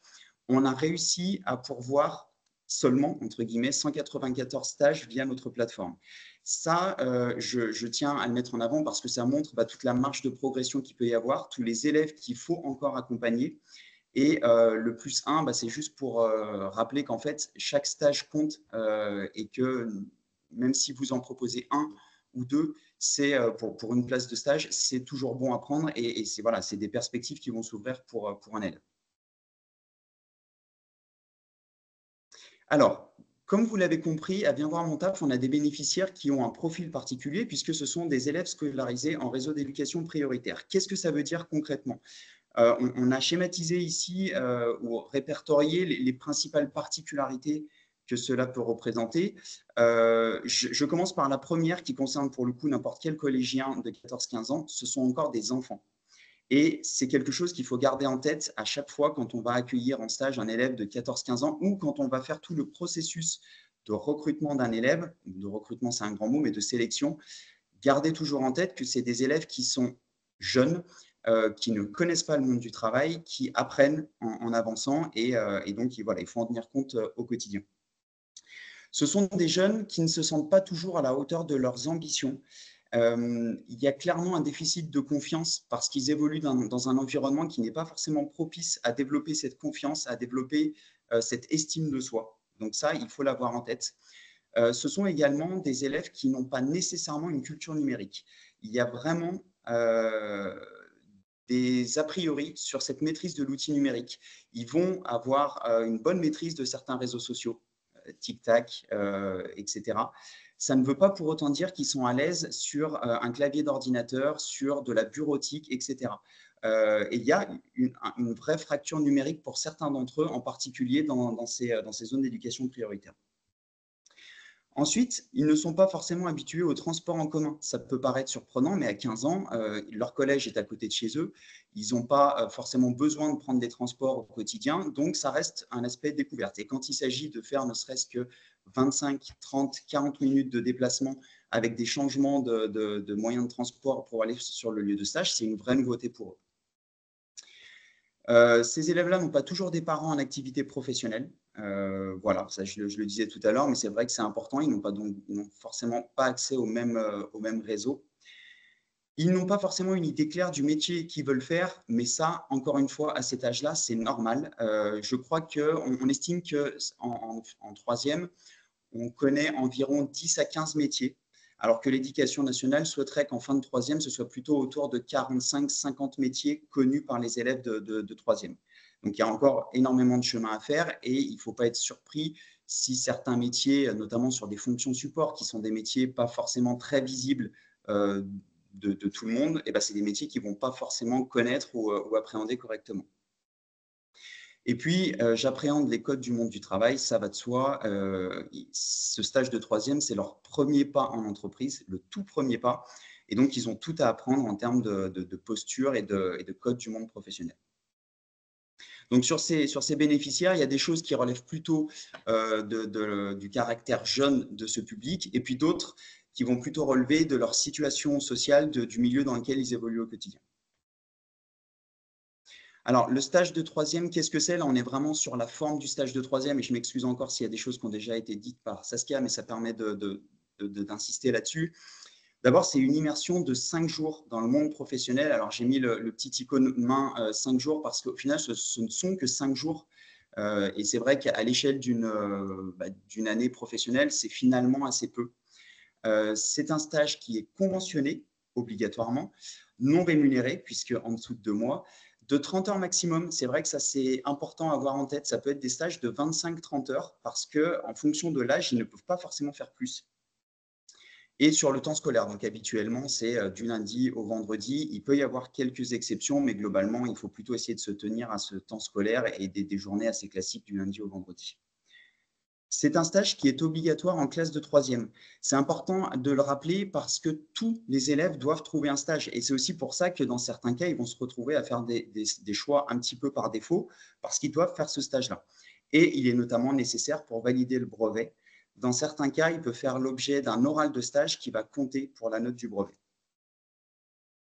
on a réussi à pourvoir seulement, entre guillemets, 194 stages via notre plateforme. Ça, je tiens à le mettre en avant parce que ça montre toute la marge de progression qu'il peut y avoir, tous les élèves qu'il faut encore accompagner. Et le +1, c'est juste pour rappeler qu'en fait, chaque stage compte et que même si vous en proposez un ou deux, c'est pour une place de stage, c'est toujours bon à prendre et c'est des perspectives qui vont s'ouvrir pour un élève. Alors, comme vous l'avez compris, à Viens voir mon taf, on a des bénéficiaires qui ont un profil particulier puisque ce sont des élèves scolarisés en réseau d'éducation prioritaire. Qu'est-ce que ça veut dire concrètement ? On a schématisé ici ou répertorié les principales particularités que cela peut représenter. Je commence par la première qui concerne pour le coup n'importe quel collégien de 14-15 ans. Ce sont encore des enfants. Et c'est quelque chose qu'il faut garder en tête à chaque fois quand on va accueillir en stage un élève de 14-15 ans ou quand on va faire tout le processus de recrutement d'un élève. De recrutement, c'est un grand mot, mais de sélection. Gardez toujours en tête que c'est des élèves qui sont jeunes, qui ne connaissent pas le monde du travail, qui apprennent en avançant et donc voilà, il faut en tenir compte au quotidien. Ce sont des jeunes qui ne se sentent pas toujours à la hauteur de leurs ambitions. Il y a clairement un déficit de confiance parce qu'ils évoluent dans un environnement qui n'est pas forcément propice à développer cette confiance, à développer cette estime de soi. Donc ça, il faut l'avoir en tête. Ce sont également des élèves qui n'ont pas nécessairement une culture numérique. Il y a vraiment des a priori sur cette maîtrise de l'outil numérique. Ils vont avoir une bonne maîtrise de certains réseaux sociaux, TikTok, etc. Ça ne veut pas pour autant dire qu'ils sont à l'aise sur un clavier d'ordinateur, sur de la bureautique, etc. Et il y a une vraie fracture numérique pour certains d'entre eux, en particulier dans ces zones d'éducation prioritaire. Ensuite, ils ne sont pas forcément habitués au transport en commun. Ça peut paraître surprenant, mais à 15 ans, leur collège est à côté de chez eux. Ils n'ont pas forcément besoin de prendre des transports au quotidien, donc ça reste un aspect découverte. Et quand il s'agit de faire ne serait-ce que 25, 30, 40 minutes de déplacement avec des changements de moyens de transport pour aller sur le lieu de stage, c'est une vraie nouveauté pour eux. Ces élèves-là n'ont pas toujours des parents en activité professionnelle. Voilà, ça, je le disais tout à l'heure, mais c'est vrai que c'est important. Ils n'ont forcément pas accès au même réseau. Ils n'ont pas forcément une idée claire du métier qu'ils veulent faire, mais ça, encore une fois, à cet âge-là, c'est normal. Je crois qu'on estime qu'en troisième, on connaît environ 10 à 15 métiers, alors que l'Éducation nationale souhaiterait qu'en fin de troisième, ce soit plutôt autour de 45-50 métiers connus par les élèves de troisième. Donc, il y a encore énormément de chemin à faire et il ne faut pas être surpris si certains métiers, notamment sur des fonctions support, qui sont des métiers pas forcément très visibles de tout le monde, et ben, c'est des métiers qu'ils ne vont pas forcément connaître ou appréhender correctement. Et puis, j'appréhende les codes du monde du travail, ça va de soi. Ce stage de troisième, c'est leur premier pas en entreprise, le tout premier pas. Et donc, ils ont tout à apprendre en termes de posture et de codes du monde professionnel. Donc, sur ces bénéficiaires, il y a des choses qui relèvent plutôt du caractère jeune de ce public, et puis d'autres qui vont plutôt relever de leur situation sociale, du milieu dans lequel ils évoluent au quotidien. Alors, le stage de troisième, qu'est-ce que c'est? Là, on est vraiment sur la forme du stage de troisième, et je m'excuse encore s'il y a des choses qui ont déjà été dites par Saskia, mais ça permet d'insister là-dessus. D'abord, c'est une immersion de 5 jours dans le monde professionnel. Alors, j'ai mis le petit icône main 5 jours parce qu'au final, ce ne sont que 5 jours. Et c'est vrai qu'à l'échelle d'une année professionnelle, c'est finalement assez peu. C'est un stage qui est conventionné obligatoirement, non rémunéré, puisque en dessous de 2 mois, de 30 heures maximum. C'est vrai que ça, c'est important à avoir en tête. Ça peut être des stages de 25-30 heures parce qu'en fonction de l'âge, ils ne peuvent pas forcément faire plus. Et sur le temps scolaire, donc habituellement, c'est du lundi au vendredi. Il peut y avoir quelques exceptions, mais globalement, il faut plutôt essayer de se tenir à ce temps scolaire et des journées assez classiques du lundi au vendredi. C'est un stage qui est obligatoire en classe de troisième. C'est important de le rappeler parce que tous les élèves doivent trouver un stage. Et c'est aussi pour ça que dans certains cas, ils vont se retrouver à faire des choix un petit peu par défaut parce qu'ils doivent faire ce stage-là. Et il est notamment nécessaire pour valider le brevet. Dans certains cas, il peut faire l'objet d'un oral de stage qui va compter pour la note du brevet.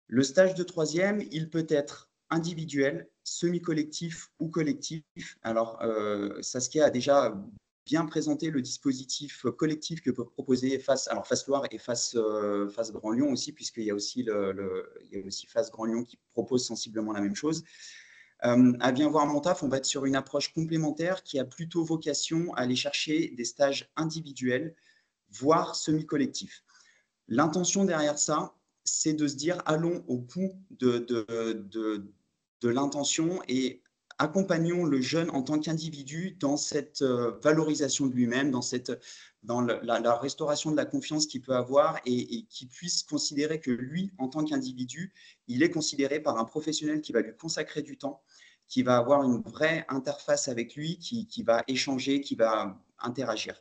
Le stage de troisième, il peut être individuel, semi-collectif ou collectif. Alors, Saskia a déjà bien présenté le dispositif collectif que peut proposer FAS Loire et FAS Grand Lyon aussi, puisqu'il y a aussi FAS Grand Lyon qui propose sensiblement la même chose. À Viens voir mon taf, on va être sur une approche complémentaire qui a plutôt vocation à aller chercher des stages individuels, voire semi-collectifs. L'intention derrière ça, c'est de se dire allons au bout de l'intention et accompagnons le jeune en tant qu'individu dans cette valorisation de lui-même, dans la restauration de la confiance qu'il peut avoir et qu'il puisse considérer que lui, en tant qu'individu, il est considéré par un professionnel qui va lui consacrer du temps, qui va avoir une vraie interface avec lui, qui va échanger, qui va interagir.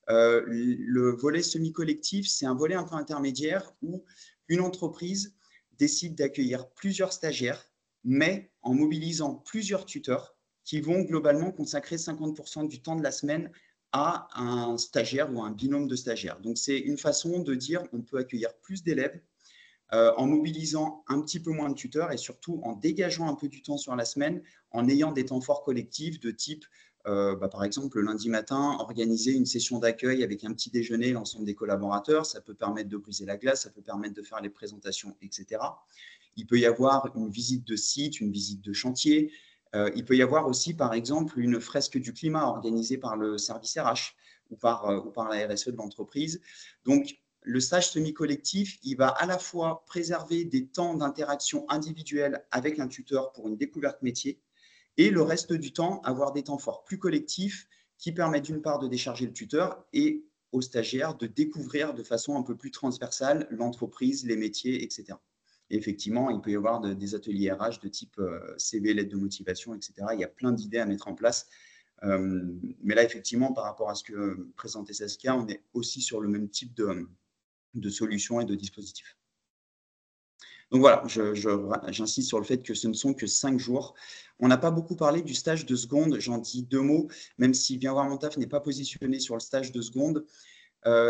Le volet semi-collectif, c'est un volet un peu intermédiaire où une entreprise décide d'accueillir plusieurs stagiaires, mais en mobilisant plusieurs tuteurs qui vont globalement consacrer 50% du temps de la semaine à un stagiaire ou à un binôme de stagiaires. Donc, c'est une façon de dire on peut accueillir plus d'élèves en mobilisant un petit peu moins de tuteurs et surtout en dégageant un peu du temps sur la semaine, en ayant des temps forts collectifs de type, par exemple, le lundi matin, organiser une session d'accueil avec un petit déjeuner, l'ensemble des collaborateurs. Ça peut permettre de briser la glace, ça peut permettre de faire les présentations, etc. Il peut y avoir une visite de site, une visite de chantier. Il peut y avoir aussi, par exemple, une fresque du climat organisée par le service RH ou par la RSE de l'entreprise. Donc, le stage semi-collectif, il va à la fois préserver des temps d'interaction individuelle avec un tuteur pour une découverte métier et le reste du temps, avoir des temps forts plus collectifs qui permettent d'une part de décharger le tuteur et aux stagiaires de découvrir de façon un peu plus transversale l'entreprise, les métiers, etc. Et effectivement, il peut y avoir des ateliers RH de type CV, lettre de motivation, etc. Il y a plein d'idées à mettre en place. Mais là, effectivement, par rapport à ce que présentait Saskia, on est aussi sur le même type de solutions et de dispositifs. Donc voilà, j'insiste sur le fait que ce ne sont que 5 jours. On n'a pas beaucoup parlé du stage de seconde, j'en dis 2 mots, même si Viens voir mon taf n'est pas positionné sur le stage de seconde.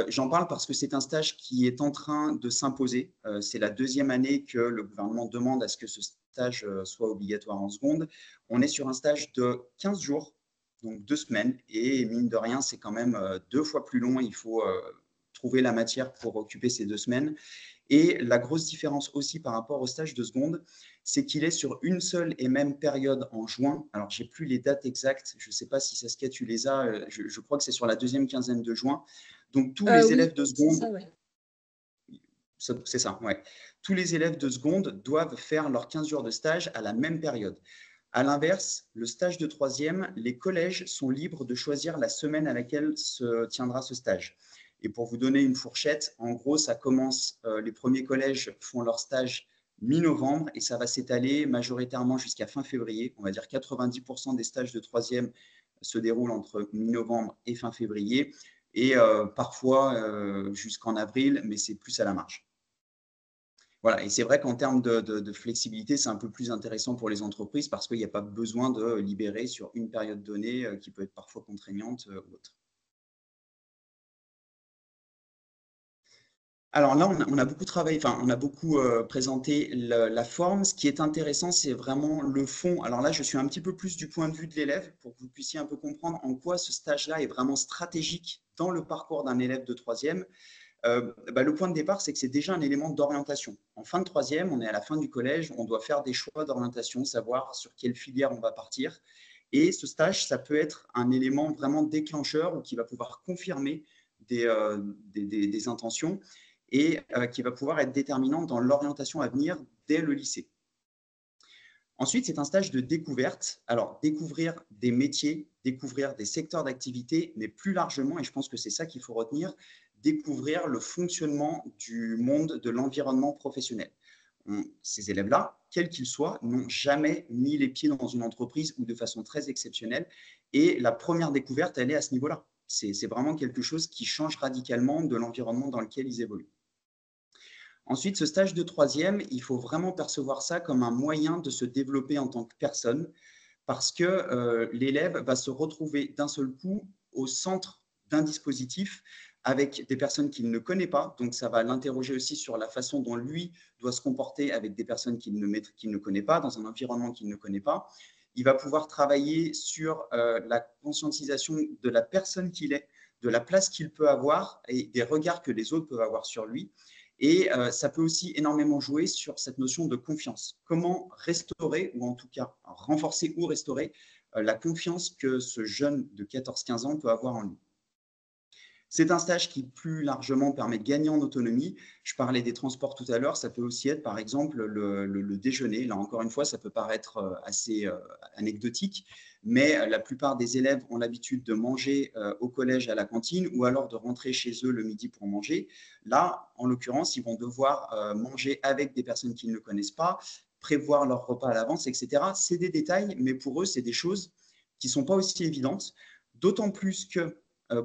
J'en parle parce que c'est un stage qui est en train de s'imposer. C'est la 2e année que le gouvernement demande à ce que ce stage soit obligatoire en seconde. On est sur un stage de 15 jours, donc 2 semaines, et mine de rien, c'est quand même 2 fois plus long. Il faut trouver la matière pour occuper ces 2 semaines. Et la grosse différence aussi par rapport au stage de seconde, c'est qu'il est sur une seule et même période en juin. Alors, je n'ai plus les dates exactes. Je ne sais pas si Saskia, tu les as. Je crois que c'est sur la 2e quinzaine de juin. Donc, tous les élèves de seconde… C'est ça, ouais. Tous les élèves de seconde doivent faire leurs 15 jours de stage à la même période. À l'inverse, le stage de 3e, les collèges sont libres de choisir la semaine à laquelle se tiendra ce stage. Et pour vous donner une fourchette, en gros, ça commence, les premiers collèges font leur stage mi-novembre et ça va s'étaler majoritairement jusqu'à fin février. On va dire 90% des stages de 3e se déroulent entre mi-novembre et fin février et parfois jusqu'en avril, mais c'est plus à la marge. Voilà, et c'est vrai qu'en termes de flexibilité, c'est un peu plus intéressant pour les entreprises parce qu'il n'y a pas besoin de libérer sur une période donnée qui peut être parfois contraignante ou autre. Alors là, on a beaucoup travaillé, enfin, on a beaucoup présenté la forme. Ce qui est intéressant, c'est vraiment le fond. Alors là, je suis un petit peu plus du point de vue de l'élève pour que vous puissiez un peu comprendre en quoi ce stage-là est vraiment stratégique dans le parcours d'un élève de 3e. Le point de départ, c'est que c'est déjà un élément d'orientation. En fin de 3e, on est à la fin du collège, on doit faire des choix d'orientation, savoir sur quelle filière on va partir. Et ce stage, ça peut être un élément vraiment déclencheur ou qui va pouvoir confirmer des intentions et qui va pouvoir être déterminant dans l'orientation à venir dès le lycée. Ensuite, c'est un stage de découverte. Alors, découvrir des métiers, découvrir des secteurs d'activité, mais plus largement, et je pense que c'est ça qu'il faut retenir, découvrir le fonctionnement du monde de l'environnement professionnel. Ces élèves-là, quels qu'ils soient, n'ont jamais mis les pieds dans une entreprise ou de façon très exceptionnelle. Et la première découverte, elle est à ce niveau-là. C'est vraiment quelque chose qui change radicalement de l'environnement dans lequel ils évoluent. Ensuite, ce stage de 3e, il faut vraiment percevoir ça comme un moyen de se développer en tant que personne parce que l'élève va se retrouver d'un seul coup au centre d'un dispositif avec des personnes qu'il ne connaît pas. Donc, ça va l'interroger aussi sur la façon dont lui doit se comporter avec des personnes qu'il ne connaît pas, dans un environnement qu'il ne connaît pas. Il va pouvoir travailler sur la conscientisation de la personne qu'il est, de la place qu'il peut avoir et des regards que les autres peuvent avoir sur lui. Et ça peut aussi énormément jouer sur cette notion de confiance. Comment restaurer, ou en tout cas renforcer ou restaurer la confiance que ce jeune de 14-15 ans peut avoir en lui. C'est un stage qui, plus largement, permet de gagner en autonomie. Je parlais des transports tout à l'heure, ça peut aussi être, par exemple, le déjeuner. Là, encore une fois, ça peut paraître assez anecdotique, mais la plupart des élèves ont l'habitude de manger au collège à la cantine ou alors de rentrer chez eux le midi pour manger. Là, en l'occurrence, ils vont devoir manger avec des personnes qu'ils ne connaissent pas, prévoir leur repas à l'avance, etc. C'est des détails, mais pour eux, c'est des choses qui ne sont pas aussi évidentes, d'autant plus que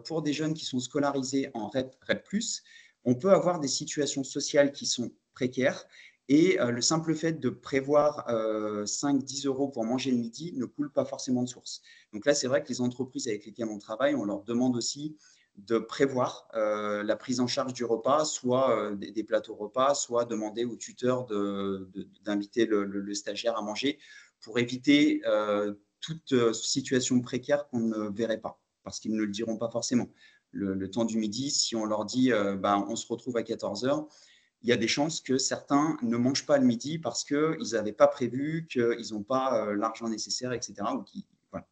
pour des jeunes qui sont scolarisés en REP, REP+, on peut avoir des situations sociales qui sont précaires et le simple fait de prévoir 5-10 euros pour manger le midi ne coule pas forcément de source. Donc là, c'est vrai que les entreprises avec lesquelles on travaille, on leur demande aussi de prévoir la prise en charge du repas, soit des plateaux repas, soit demander au tuteur d'inviter le stagiaire à manger pour éviter toute situation précaire qu'on ne verrait pas, parce qu'ils ne le diront pas forcément. Le temps du midi, si on leur dit on se retrouve à 14 h, il y a des chances que certains ne mangent pas le midi parce qu'ils n'avaient pas prévu, qu'ils n'ont pas l'argent nécessaire, etc. Voilà.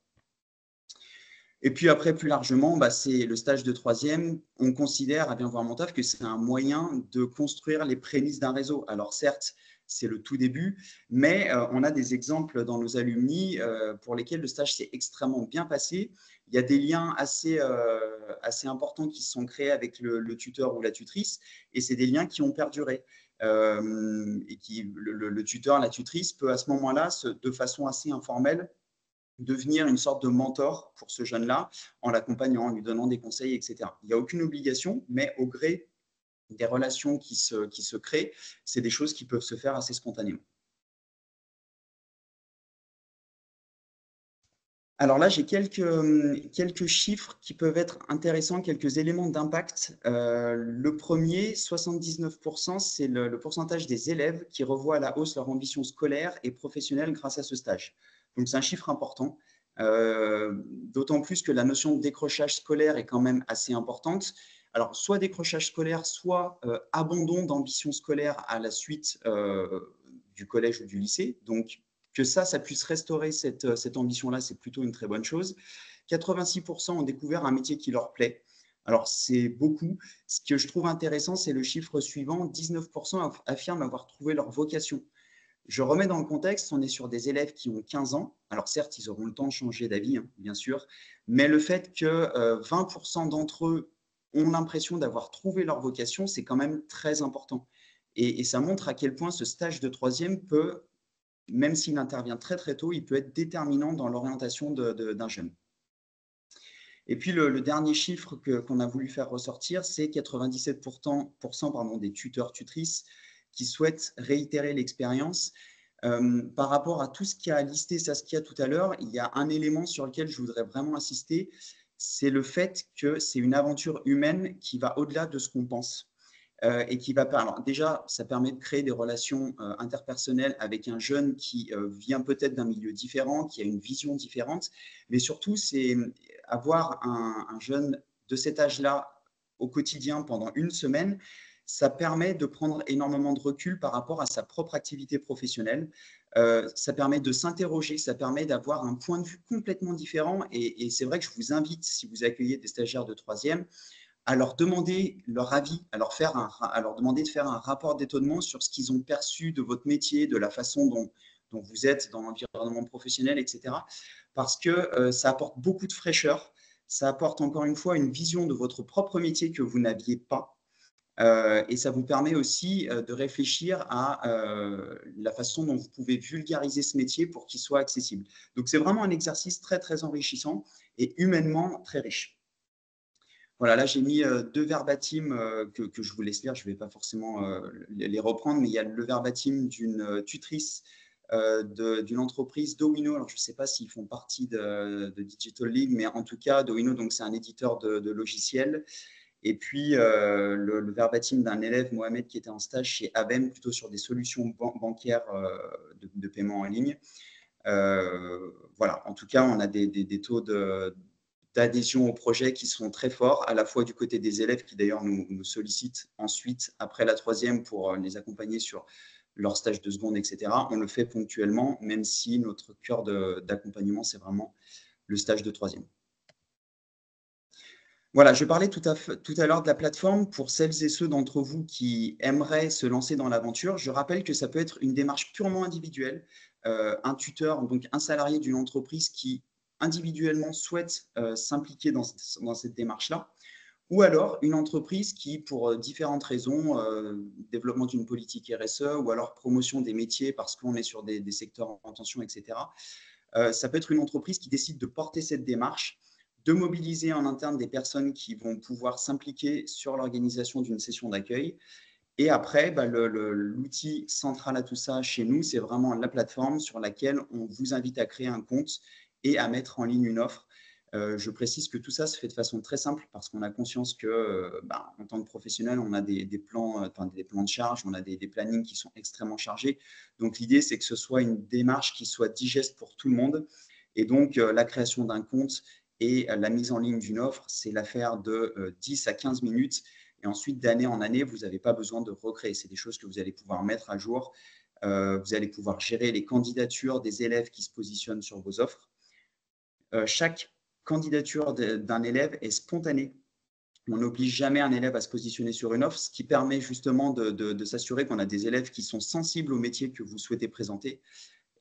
Et puis après, plus largement, c'est le stage de troisième. On considère à Viens voir mon taf que c'est un moyen de construire les prémices d'un réseau. Alors certes, c'est le tout début, mais on a des exemples dans nos alumni pour lesquels le stage s'est extrêmement bien passé. Il y a des liens assez importants qui se sont créés avec le tuteur ou la tutrice, et c'est des liens qui ont perduré. Et le tuteur, la tutrice peut à ce moment-là, de façon assez informelle, devenir une sorte de mentor pour ce jeune-là en l'accompagnant, en lui donnant des conseils, etc. Il n'y a aucune obligation, mais au gré des relations qui se créent, c'est des choses qui peuvent se faire assez spontanément. Alors là, j'ai quelques chiffres qui peuvent être intéressants, quelques éléments d'impact. Le premier, 79%, c'est le pourcentage des élèves qui revoient à la hausse leur ambition scolaire et professionnelle grâce à ce stage. Donc c'est un chiffre important, d'autant plus que la notion de décrochage scolaire est quand même assez importante. Alors, soit décrochage scolaire, soit abandon d'ambition scolaire à la suite du collège ou du lycée. Donc, que ça puisse restaurer cette ambition-là, c'est plutôt une très bonne chose. 86% ont découvert un métier qui leur plaît. Alors, c'est beaucoup. Ce que je trouve intéressant, c'est le chiffre suivant. 19% affirment avoir trouvé leur vocation. Je remets dans le contexte, on est sur des élèves qui ont 15 ans. Alors certes, ils auront le temps de changer d'avis, hein, bien sûr, mais le fait que 20% d'entre eux ont l'impression d'avoir trouvé leur vocation, c'est quand même très important. Et ça montre à quel point ce stage de troisième peut, même s'il intervient très très tôt, il peut être déterminant dans l'orientation d'un jeune. Et puis le dernier chiffre qu'on a voulu faire ressortir, c'est 97% des tuteurs, tutrices qui souhaitent réitérer l'expérience. Par rapport à tout ce qu'a listé Saskia tout à l'heure, il y a un élément sur lequel je voudrais vraiment insister, c'est le fait que c'est une aventure humaine qui va au-delà de ce qu'on pense. Et qui va alors déjà, ça permet de créer des relations interpersonnelles avec un jeune qui vient peut-être d'un milieu différent, qui a une vision différente, mais surtout, c'est avoir un jeune de cet âge-là au quotidien pendant une semaine, ça permet de prendre énormément de recul par rapport à sa propre activité professionnelle. Ça permet de s'interroger, ça permet d'avoir un point de vue complètement différent. Et c'est vrai que je vous invite, si vous accueillez des stagiaires de troisième, à leur demander leur avis, à leur demander de faire un rapport d'étonnement sur ce qu'ils ont perçu de votre métier, de la façon dont vous êtes dans l'environnement professionnel, etc. Parce que ça apporte beaucoup de fraîcheur, ça apporte encore une fois une vision de votre propre métier que vous n'aviez pas. Et ça vous permet aussi de réfléchir à la façon dont vous pouvez vulgariser ce métier pour qu'il soit accessible. Donc, c'est vraiment un exercice très, très enrichissant et humainement très riche. Voilà, là, j'ai mis deux verbatim que je vous laisse lire. Je ne vais pas forcément les reprendre, mais il y a le verbatim d'une tutrice d'une entreprise Dowino. Alors, je ne sais pas s'ils font partie de Digital League, mais en tout cas, Dowino, c'est un éditeur de logiciels. Et puis, le verbatim d'un élève, Mohamed, qui était en stage chez ABEM, plutôt sur des solutions bancaires de paiement en ligne. Voilà, en tout cas, on a des taux d'adhésion au projet qui sont très forts, à la fois du côté des élèves qui d'ailleurs nous sollicitent ensuite, après la troisième, pour les accompagner sur leur stage de seconde, etc. On le fait ponctuellement, même si notre cœur d'accompagnement, c'est vraiment le stage de troisième. Voilà, je parlais tout à l'heure de la plateforme. Pour celles et ceux d'entre vous qui aimeraient se lancer dans l'aventure, je rappelle que ça peut être une démarche purement individuelle. Un tuteur, donc un salarié d'une entreprise qui individuellement souhaite s'impliquer dans cette démarche-là, ou alors une entreprise qui, pour différentes raisons, développement d'une politique RSE, ou alors promotion des métiers parce qu'on est sur des secteurs en tension, etc. Ça peut être une entreprise qui décide de porter cette démarche, de mobiliser en interne des personnes qui vont pouvoir s'impliquer sur l'organisation d'une session d'accueil. Et après, l'outil central à tout ça chez nous, c'est vraiment la plateforme sur laquelle on vous invite à créer un compte et à mettre en ligne une offre. Je précise que tout ça se fait de façon très simple parce qu'on a conscience que, en tant que professionnel, on a des plans de charge, on a des plannings qui sont extrêmement chargés. Donc, l'idée, c'est que ce soit une démarche qui soit digeste pour tout le monde. Et donc, la création d'un compte et la mise en ligne d'une offre, c'est l'affaire de 10 à 15 minutes. Et ensuite, d'année en année, vous n'avez pas besoin de recréer. C'est des choses que vous allez pouvoir mettre à jour. Vous allez pouvoir gérer les candidatures des élèves qui se positionnent sur vos offres. Chaque candidature d'un élève est spontanée. On n'oblige jamais un élève à se positionner sur une offre, ce qui permet justement de s'assurer qu'on a des élèves qui sont sensibles au métier que vous souhaitez présenter.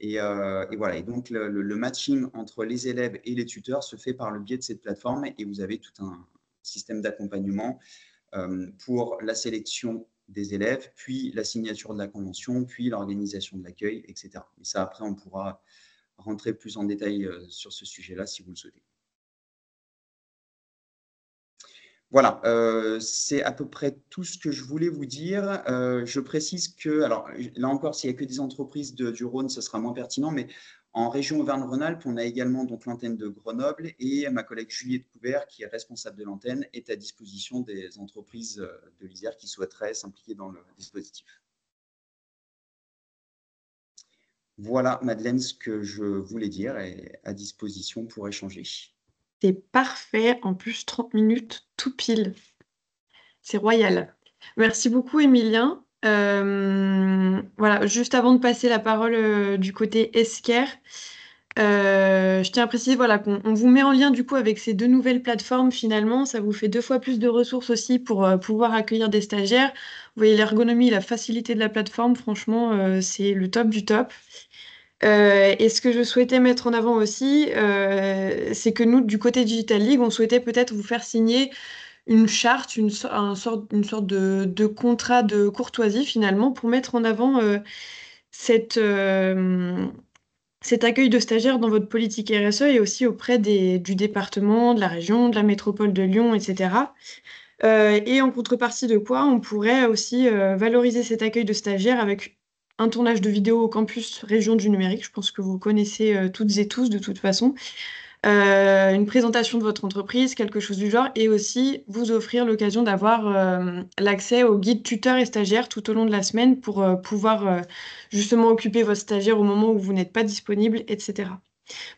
Et voilà. Et donc, le matching entre les élèves et les tuteurs se fait par le biais de cette plateforme et vous avez tout un système d'accompagnement pour la sélection des élèves, puis la signature de la convention, puis l'organisation de l'accueil, etc. Et ça, après, on pourra rentrer plus en détail sur ce sujet-là si vous le souhaitez. Voilà, c'est à peu près tout ce que je voulais vous dire. Je précise que, alors là encore, s'il n'y a que des entreprises du Rhône, ce sera moins pertinent, mais en région Auvergne-Rhône-Alpes, on a également donc l'antenne de Grenoble et ma collègue Juliette Couvert, qui est responsable de l'antenne, est à disposition des entreprises de l'Isère qui souhaiteraient s'impliquer dans le dispositif. Voilà, Madeleine, ce que je voulais dire et à disposition pour échanger. C'est parfait. En plus, 30 minutes, tout pile. C'est royal. Merci beaucoup, Émilien. Voilà, juste avant de passer la parole du côté Esker, je tiens à préciser voilà, qu'on vous met en lien du coup avec ces 2 nouvelles plateformes finalement. Ça vous fait 2 fois plus de ressources aussi pour pouvoir accueillir des stagiaires. Vous voyez l'ergonomie, la facilité de la plateforme, franchement, c'est le top du top. Et ce que je souhaitais mettre en avant aussi, c'est que nous, du côté Digital League, on souhaitait peut-être vous faire signer une charte, une sorte de contrat de courtoisie finalement pour mettre en avant cet accueil de stagiaires dans votre politique RSE et aussi auprès du département, de la région, de la métropole de Lyon, etc. Et en contrepartie de quoi, on pourrait aussi valoriser cet accueil de stagiaires avec un tournage de vidéo au campus Région du Numérique. Je pense que vous connaissez toutes et tous de toute façon. Une présentation de votre entreprise, quelque chose du genre, et aussi vous offrir l'occasion d'avoir l'accès au guide tuteur et stagiaire tout au long de la semaine pour pouvoir justement occuper votre stagiaire au moment où vous n'êtes pas disponible, etc.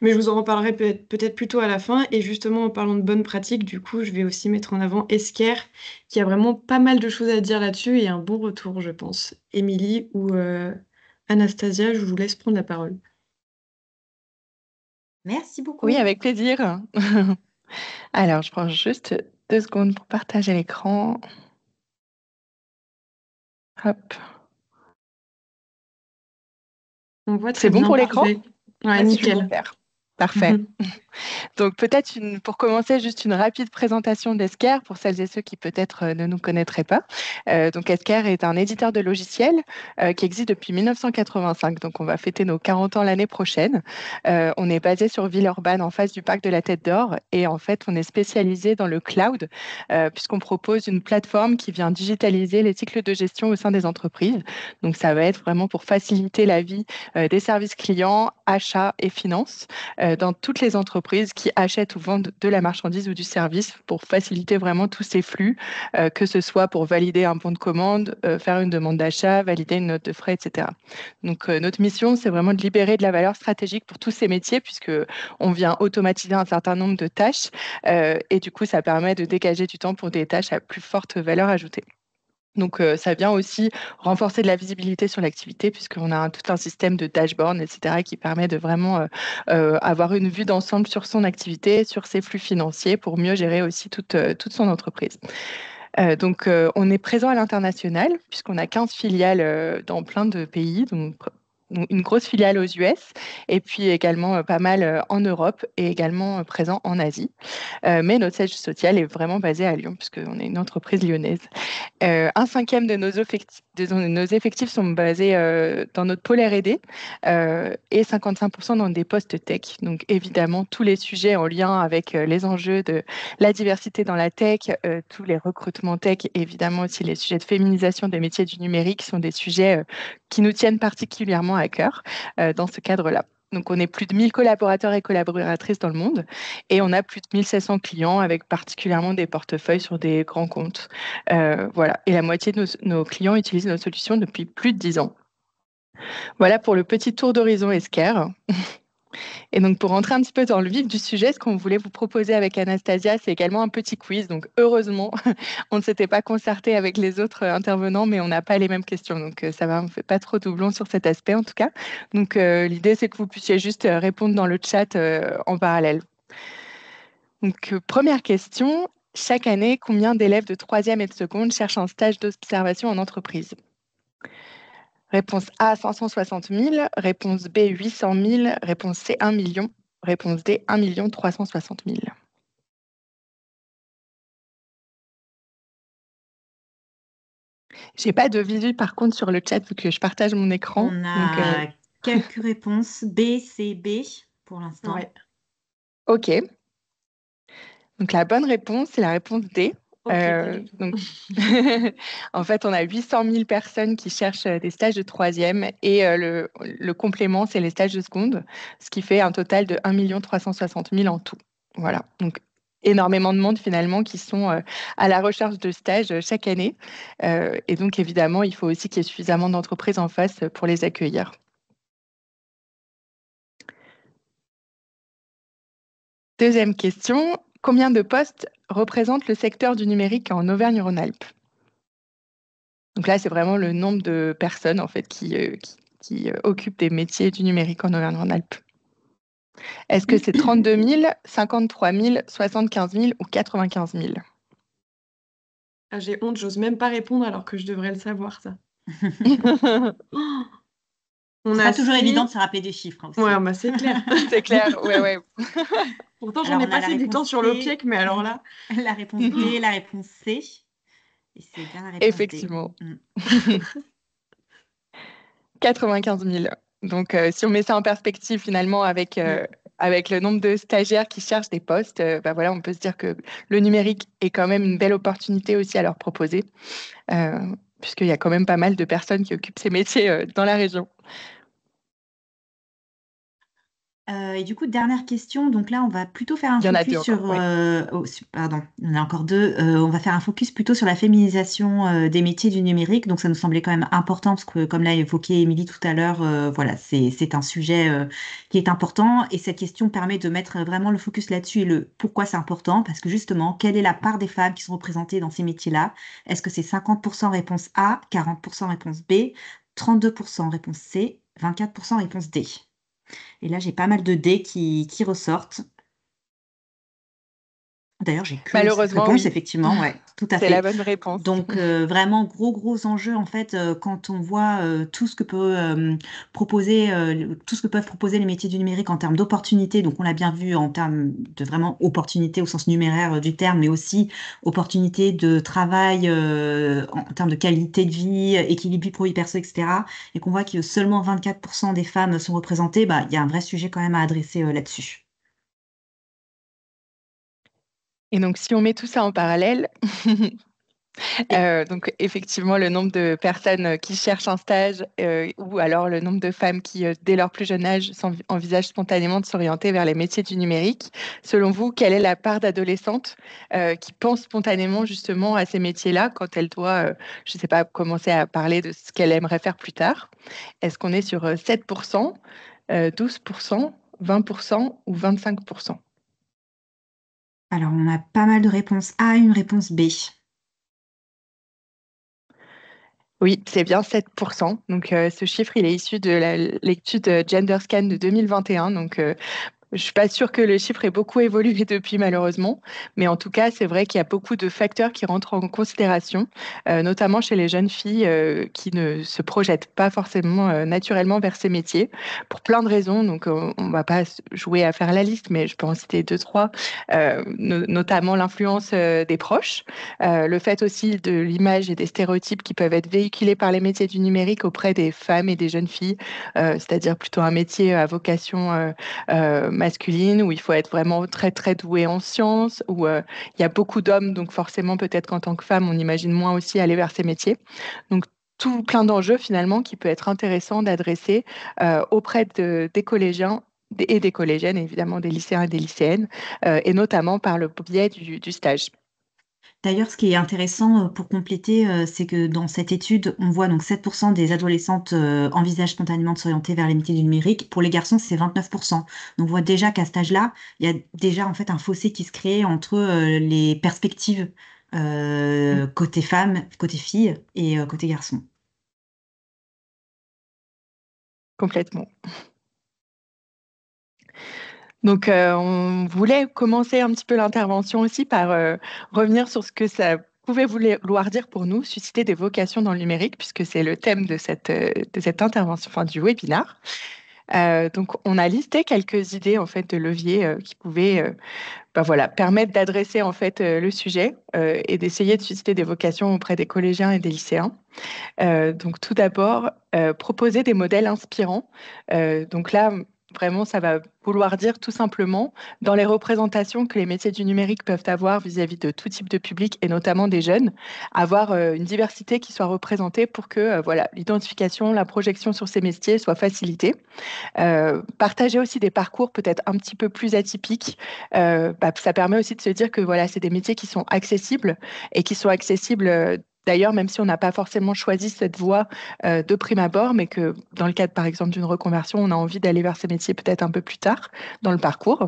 Mais je vous en reparlerai peut-être plutôt à la fin. Et justement, en parlant de bonnes pratiques, du coup, je vais aussi mettre en avant Esker, qui a vraiment pas mal de choses à dire là-dessus et un bon retour, je pense. Émilie ou Anastasia, je vous laisse prendre la parole. Merci beaucoup. Oui, avec plaisir. Alors, je prends juste 2 secondes pour partager l'écran. Hop. On voit très C'est bon bien, pour l'écran? parfait. Ouais, nickel. Super. Parfait. Donc peut-être pour commencer, juste une rapide présentation d'Esker pour celles et ceux qui peut-être ne nous connaîtraient pas. Donc Esker est un éditeur de logiciels qui existe depuis 1985. Donc on va fêter nos 40 ans l'année prochaine. On est basé sur Villeurbanne en face du parc de la Tête d'Or et en fait on est spécialisé dans le cloud puisqu'on propose une plateforme qui vient digitaliser les cycles de gestion au sein des entreprises. Donc ça va être vraiment pour faciliter la vie des services clients, achats et finances dans toutes les entreprises qui achètent ou vendent de la marchandise ou du service pour faciliter vraiment tous ces flux, que ce soit pour valider un bon de commande, faire une demande d'achat, valider une note de frais, etc. Donc notre mission, c'est vraiment de libérer de la valeur stratégique pour tous ces métiers puisque on vient automatiser un certain nombre de tâches et du coup, ça permet de dégager du temps pour des tâches à plus forte valeur ajoutée. Donc, ça vient aussi renforcer de la visibilité sur l'activité puisqu'on a tout un système de dashboard, etc., qui permet de vraiment avoir une vue d'ensemble sur son activité, sur ses flux financiers pour mieux gérer aussi toute son entreprise. Donc, on est présent à l'international puisqu'on a 15 filiales dans plein de pays, donc une grosse filiale aux US et puis également pas mal en Europe et également présent en Asie. Mais notre siège social est vraiment basé à Lyon puisqu'on est une entreprise lyonnaise. Un cinquième de nos effectifs sont basés dans notre pôle R&D et 55% dans des postes tech. Donc évidemment, tous les sujets en lien avec les enjeux de la diversité dans la tech, tous les recrutements tech, et évidemment aussi les sujets de féminisation des métiers du numérique sont des sujets qui nous tiennent particulièrement à cœur dans ce cadre-là. Donc, on est plus de 1000 collaborateurs et collaboratrices dans le monde et on a plus de 1700 clients avec particulièrement des portefeuilles sur des grands comptes. Voilà. Et la moitié de nos clients utilisent nos solutions depuis plus de 10 ans. Voilà pour le petit tour d'horizon Esker. Et donc, pour rentrer un petit peu dans le vif du sujet, ce qu'on voulait vous proposer avec Anastasia, c'est également un petit quiz. Donc, heureusement, on ne s'était pas concerté avec les autres intervenants, mais on n'a pas les mêmes questions. Donc, ça va, on ne fait pas trop doublon sur cet aspect, en tout cas. Donc, l'idée, c'est que vous puissiez juste répondre dans le chat en parallèle. Donc, première question. Chaque année, combien d'élèves de 3e et de seconde cherchent un stage d'observation en entreprise? Réponse A, 560 000. Réponse B, 800 000. Réponse C, 1 million. Réponse D, 1 360 000. Je n'ai pas de visu par contre sur le chat vu que je partage mon écran. On a quelques réponses. B, C, B pour l'instant. Ouais. Ok. Donc la bonne réponse, c'est la réponse D. Donc, en fait, on a 800 000 personnes qui cherchent des stages de 3e et le complément, c'est les stages de seconde, ce qui fait un total de 1 360 000 en tout. Voilà, donc énormément de monde finalement qui sont à la recherche de stages chaque année. Et donc, évidemment, il faut aussi qu'il y ait suffisamment d'entreprises en face pour les accueillir. Deuxième question. Combien de postes représente le secteur du numérique en Auvergne-Rhône-Alpes? Donc là, c'est vraiment le nombre de personnes en fait, qui occupent des métiers du numérique en Auvergne-Rhône-Alpes. Est-ce que c'est 32 000, 53 000, 75 000 ou 95 000? Ah, j'ai honte, j'ose même pas répondre alors que je devrais le savoir, ça. C'est pas toujours évident de se rappeler des chiffres aussi. Ouais, bah, c'est clair. C'est clair, ouais. Pourtant, j'en ai passé du temps sur le PIEC, mais alors là... La réponse D, la réponse C. Et c'est bien la réponse Effectivement. D. 95 000. Donc, si on met ça en perspective finalement avec le nombre de stagiaires qui cherchent des postes, voilà, on peut se dire que le numérique est quand même une belle opportunité aussi à leur proposer, puisqu'il y a quand même pas mal de personnes qui occupent ces métiers dans la région. Et du coup, dernière question. Donc là, on va plutôt faire un Il y en a focus deux sur... encore, pardon, il y en a encore deux. On va faire un focus plutôt sur la féminisation des métiers du numérique. Donc ça nous semblait quand même important parce que, comme l'a évoqué Émilie tout à l'heure, voilà, c'est un sujet qui est important. Et cette question permet de mettre vraiment le focus là-dessus et le pourquoi c'est important. Parce que justement, quelle est la part des femmes qui sont représentées dans ces métiers-là? Est-ce que c'est 50% réponse A, 40% réponse B, 32% réponse C, 24% réponse D? Et là, j'ai pas mal de dés qui ressortent. D'ailleurs, j'ai que cette réponse, effectivement, ouais, tout à fait. C'est la bonne réponse. Donc, vraiment, gros enjeu, en fait, quand on voit tout ce que peuvent proposer les métiers du numérique en termes d'opportunités. Donc, on l'a bien vu en termes de vraiment opportunités au sens numéraire du terme, mais aussi opportunités de travail en termes de qualité de vie, équilibre vie pro-vie perso, etc. Et qu'on voit que seulement 24% des femmes sont représentées, bah, il y a un vrai sujet quand même à adresser là-dessus. Et donc, si on met tout ça en parallèle, donc effectivement, le nombre de personnes qui cherchent un stage ou alors le nombre de femmes qui, dès leur plus jeune âge, envisagent spontanément de s'orienter vers les métiers du numérique. Selon vous, quelle est la part d'adolescentes qui pensent spontanément justement à ces métiers-là quand elle doit, je ne sais pas, commencer à parler de ce qu'elle aimerait faire plus tard? Est-ce qu'on est sur 7%, 12%, 20% ou 25%? Alors, on a pas mal de réponses A, une réponse B. Oui, c'est bien 7%. Donc, ce chiffre, il est issu de l'étude Gender Scan de 2021. Donc, je ne suis pas sûre que le chiffre ait beaucoup évolué depuis, malheureusement. Mais en tout cas, c'est vrai qu'il y a beaucoup de facteurs qui rentrent en considération, notamment chez les jeunes filles qui ne se projettent pas forcément naturellement vers ces métiers, pour plein de raisons. Donc, on ne va pas jouer à faire la liste, mais je peux en citer deux, trois, notamment l'influence des proches, le fait aussi de l'image et des stéréotypes qui peuvent être véhiculés par les métiers du numérique auprès des femmes et des jeunes filles, c'est-à-dire plutôt un métier à vocation masculine, où il faut être vraiment très, très doué en sciences, où il y a beaucoup d'hommes, donc forcément, peut-être qu'en tant que femme, on imagine moins aussi aller vers ces métiers. Donc, tout plein d'enjeux finalement qui peut être intéressant d'adresser auprès des collégiens et des collégiennes, évidemment des lycéens et des lycéennes, et notamment par le biais du stage. D'ailleurs, ce qui est intéressant pour compléter, c'est que dans cette étude, on voit donc 7% des adolescentes envisagent spontanément de s'orienter vers les métiers du numérique. Pour les garçons, c'est 29%. Donc, on voit déjà qu'à cet âge-là, il y a déjà en fait un fossé qui se crée entre les perspectives côté femmes, côté filles et côté garçons. Complètement. Donc, on voulait commencer un petit peu l'intervention aussi par revenir sur ce que ça pouvait vouloir dire pour nous, susciter des vocations dans le numérique, puisque c'est le thème de cette intervention, enfin du webinaire. Donc, on a listé quelques idées en fait de leviers qui pouvaient permettre d'adresser en fait le sujet et d'essayer de susciter des vocations auprès des collégiens et des lycéens. Donc, tout d'abord, proposer des modèles inspirants. Donc là, vraiment, ça va vouloir dire tout simplement, dans les représentations que les métiers du numérique peuvent avoir vis-à-vis de tout type de public et notamment des jeunes, avoir une diversité qui soit représentée pour que l'identification, la projection sur ces métiers soit facilitée. Partager aussi des parcours peut-être un petit peu plus atypiques. Ça permet aussi de se dire que voilà, c'est des métiers qui sont accessibles et qui sont accessibles. D'ailleurs, même si on n'a pas forcément choisi cette voie de prime abord, mais que dans le cadre, par exemple, d'une reconversion, on a envie d'aller vers ces métiers peut-être un peu plus tard dans le parcours.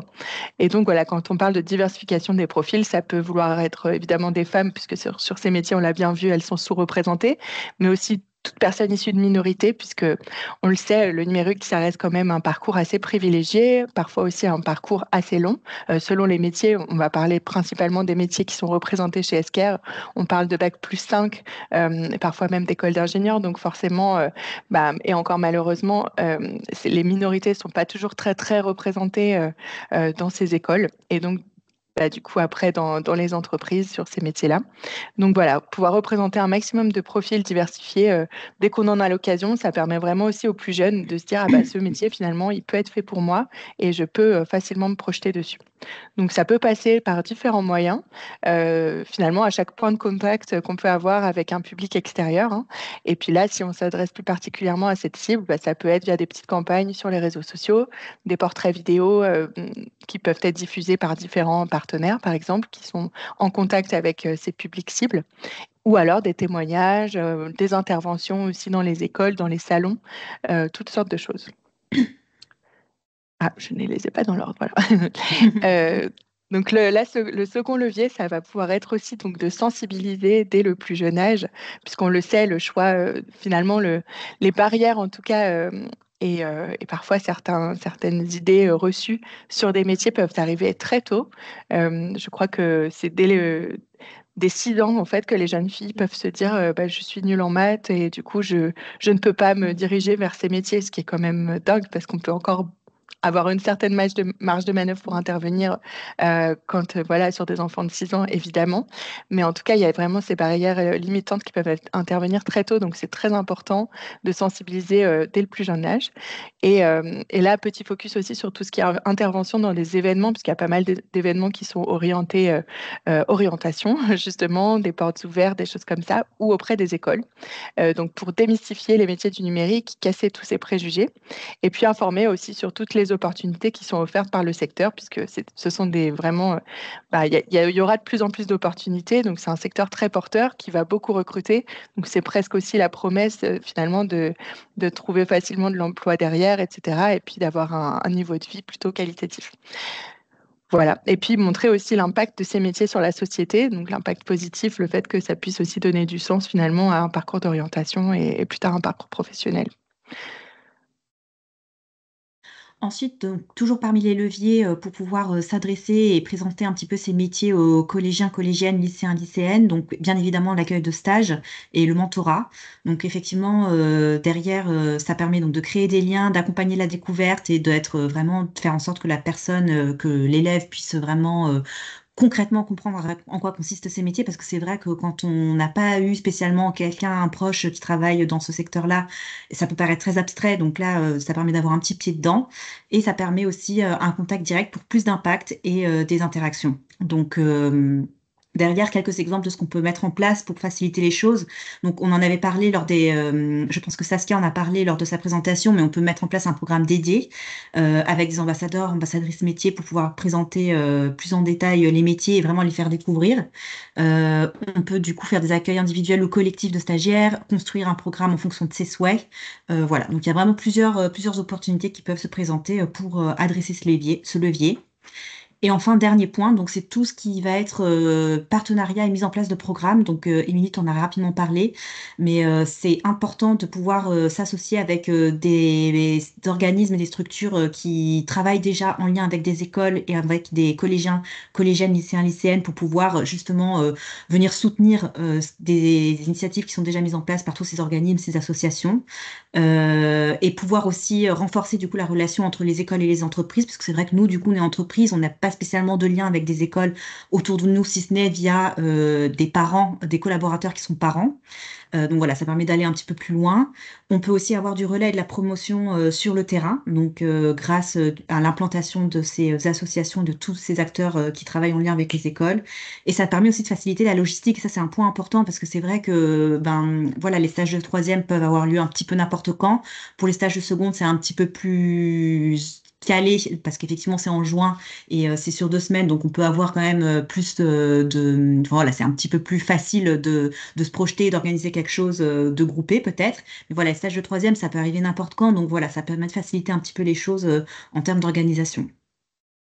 Et donc, voilà, quand on parle de diversification des profils, ça peut vouloir être évidemment des femmes, puisque sur ces métiers, on l'a bien vu, elles sont sous-représentées, mais aussi toute personne issue de minorité, puisque on le sait, le numérique, ça reste quand même un parcours assez privilégié, parfois aussi un parcours assez long. Selon les métiers, on va parler principalement des métiers qui sont représentés chez Esker. On parle de bac+5, parfois même d'école d'ingénieur. Donc forcément, et encore malheureusement, les minorités ne sont pas toujours très, très représentées dans ces écoles. Et donc, du coup, après, dans les entreprises sur ces métiers-là. Donc voilà, pouvoir représenter un maximum de profils diversifiés dès qu'on en a l'occasion, ça permet vraiment aussi aux plus jeunes de se dire, ce métier, finalement, il peut être fait pour moi et je peux facilement me projeter dessus. Donc ça peut passer par différents moyens, finalement, à chaque point de contact qu'on peut avoir avec un public extérieur, hein. Et puis là, si on s'adresse plus particulièrement à cette cible, ça peut être via des petites campagnes sur les réseaux sociaux, des portraits vidéo qui peuvent être diffusés par différents partenaires, par exemple, qui sont en contact avec ces publics cibles, ou alors des témoignages, des interventions aussi dans les écoles, dans les salons, toutes sortes de choses. Ah, je ne les ai pas dans l'ordre, voilà. Donc le second levier, ça va pouvoir être aussi donc de sensibiliser dès le plus jeune âge, puisqu'on le sait, le choix, finalement, les barrières en tout cas, et parfois certaines idées reçues sur des métiers peuvent arriver très tôt. Je crois que c'est dès 6 ans, en fait, que les jeunes filles peuvent se dire je suis nulle en maths et du coup, je ne peux pas me diriger vers ces métiers, ce qui est quand même dingue parce qu'on peut encore avoir une certaine marge de manœuvre pour intervenir sur des enfants de 6 ans, évidemment. Mais en tout cas, il y a vraiment ces barrières limitantes qui peuvent intervenir très tôt. Donc, c'est très important de sensibiliser dès le plus jeune âge. Et là, petit focus aussi sur tout ce qui est intervention dans des événements, puisqu'il y a pas mal d'événements qui sont orientés orientation, justement, des portes ouvertes, des choses comme ça, ou auprès des écoles. Donc, pour démystifier les métiers du numérique, casser tous ces préjugés, et puis informer aussi sur toutes les opportunités qui sont offertes par le secteur, puisque ce sont vraiment, il y aura de plus en plus d'opportunités, donc c'est un secteur très porteur qui va beaucoup recruter, donc c'est presque aussi la promesse finalement de trouver facilement de l'emploi derrière, etc., et puis d'avoir un niveau de vie plutôt qualitatif. Voilà. Et puis montrer aussi l'impact de ces métiers sur la société, donc l'impact positif, le fait que ça puisse aussi donner du sens finalement à un parcours d'orientation et plus tard un parcours professionnel. Ensuite, donc, toujours parmi les leviers pour pouvoir s'adresser et présenter un petit peu ces métiers aux collégiens, collégiennes, lycéens, lycéennes, donc bien évidemment l'accueil de stage et le mentorat. Donc effectivement, derrière, ça permet donc de créer des liens, d'accompagner la découverte et de faire en sorte que la personne, que l'élève puisse vraiment concrètement comprendre en quoi consistent ces métiers, parce que c'est vrai que quand on n'a pas eu spécialement un proche qui travaille dans ce secteur-là, ça peut paraître très abstrait, donc là, ça permet d'avoir un petit pied dedans, et ça permet aussi un contact direct pour plus d'impact et des interactions. Donc, derrière quelques exemples de ce qu'on peut mettre en place pour faciliter les choses. Donc, on en avait parlé je pense que Saskia en a parlé lors de sa présentation, mais on peut mettre en place un programme dédié avec des ambassadeurs, ambassadrices métiers pour pouvoir présenter plus en détail les métiers et vraiment les faire découvrir. On peut du coup faire des accueils individuels ou collectifs de stagiaires, construire un programme en fonction de ses souhaits. Voilà, donc il y a vraiment plusieurs opportunités qui peuvent se présenter pour adresser ce levier. Et enfin, dernier point, donc c'est tout ce qui va être partenariat et mise en place de programmes. Donc, Émilie t'en a rapidement parlé, mais c'est important de pouvoir s'associer avec des organismes et des structures qui travaillent déjà en lien avec des écoles et avec des collégiennes, lycéens, lycéennes, pour pouvoir justement venir soutenir des initiatives qui sont déjà mises en place par tous ces organismes, ces associations. Et pouvoir aussi renforcer du coup la relation entre les écoles et les entreprises, parce que c'est vrai que nous, du coup, on est entreprise, on n'a pas spécialement de lien avec des écoles autour de nous, si ce n'est via des parents, des collaborateurs qui sont parents. Donc voilà, ça permet d'aller un petit peu plus loin. On peut aussi avoir du relais et de la promotion sur le terrain, donc grâce à l'implantation de ces associations, de tous ces acteurs qui travaillent en lien avec les écoles. Et ça permet aussi de faciliter la logistique. Et ça, c'est un point important parce que c'est vrai que voilà, les stages de troisième peuvent avoir lieu un petit peu n'importe quand. Pour les stages de seconde, c'est un petit peu plus calé parce qu'effectivement c'est en juin et c'est sur 2 semaines, donc on peut avoir quand même plus voilà, c'est un petit peu plus facile de se projeter, d'organiser quelque chose de groupé peut-être. Mais voilà, les stages de troisième, ça peut arriver n'importe quand. Donc voilà, ça permet de faciliter un petit peu les choses en termes d'organisation.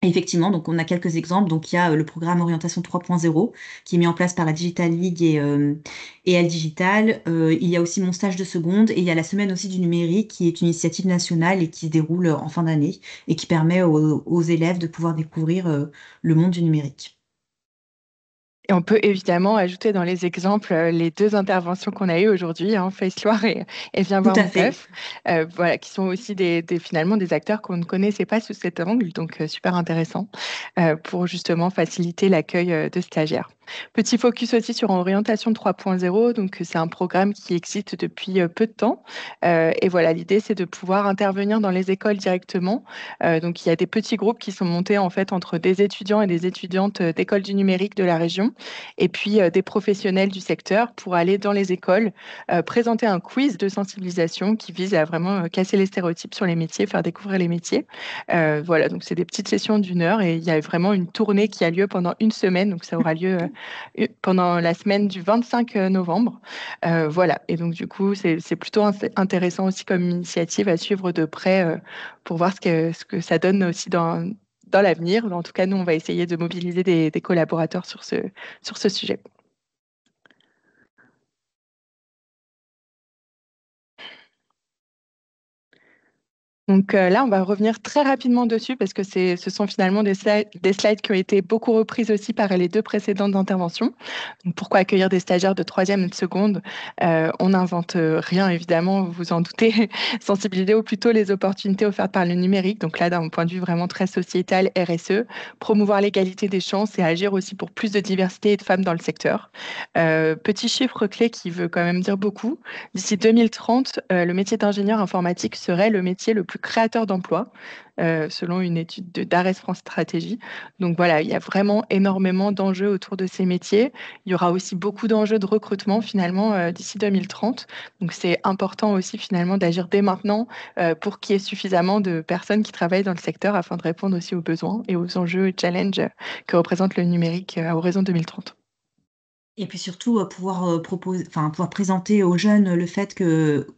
Et effectivement, donc on a quelques exemples. Donc il y a le programme Orientation 3.0 qui est mis en place par la Digital League et Elle Digital. Il y a aussi mon stage de seconde et il y a la semaine aussi du numérique qui est une initiative nationale et qui se déroule en fin d'année et qui permet aux élèves de pouvoir découvrir le monde du numérique. Et on peut évidemment ajouter dans les exemples les 2 interventions qu'on a eues aujourd'hui, hein, Face-Loire et Viens Tout voir à mon fait. taf, voilà, qui sont aussi finalement des acteurs qu'on ne connaissait pas sous cet angle, donc super intéressant pour justement faciliter l'accueil de stagiaires. Petit focus aussi sur Orientation 3.0, donc c'est un programme qui existe depuis peu de temps. Et voilà, l'idée, c'est de pouvoir intervenir dans les écoles directement. Donc il y a des petits groupes qui sont montés en fait entre des étudiants et des étudiantes d'écoles du numérique de la région et puis des professionnels du secteur pour aller dans les écoles présenter un quiz de sensibilisation qui vise à vraiment casser les stéréotypes sur les métiers, faire découvrir les métiers. Voilà, donc c'est des petites sessions d'1 heure et il y a vraiment une tournée qui a lieu pendant une semaine. Donc ça aura lieu pendant la semaine du 25 novembre. Voilà, et donc du coup, c'est plutôt intéressant aussi comme initiative à suivre de près pour voir ce que ça donne aussi dans l'avenir. En tout cas, nous, on va essayer de mobiliser des collaborateurs sur ce sujet. Donc là, on va revenir très rapidement dessus parce que ce sont finalement des slides qui ont été beaucoup reprises aussi par les 2 précédentes interventions. Donc, pourquoi accueillir des stagiaires de troisième et de seconde? On n'invente rien, évidemment, vous vous en doutez. Sensibiliser ou plutôt les opportunités offertes par le numérique. Donc là, d'un point de vue vraiment très sociétal, RSE, promouvoir l'égalité des chances et agir aussi pour plus de diversité et de femmes dans le secteur. Petit chiffre clé qui veut quand même dire beaucoup. D'ici 2030, le métier d'ingénieur informatique serait le métier le plus créateur d'emplois, selon une étude d'Ares France Stratégie. Donc voilà, il y a vraiment énormément d'enjeux autour de ces métiers. Il y aura aussi beaucoup d'enjeux de recrutement finalement d'ici 2030. Donc c'est important aussi finalement d'agir dès maintenant pour qu'il y ait suffisamment de personnes qui travaillent dans le secteur afin de répondre aussi aux besoins et aux enjeux et challenges que représente le numérique à horizon 2030. Et puis surtout, pouvoir présenter aux jeunes le fait que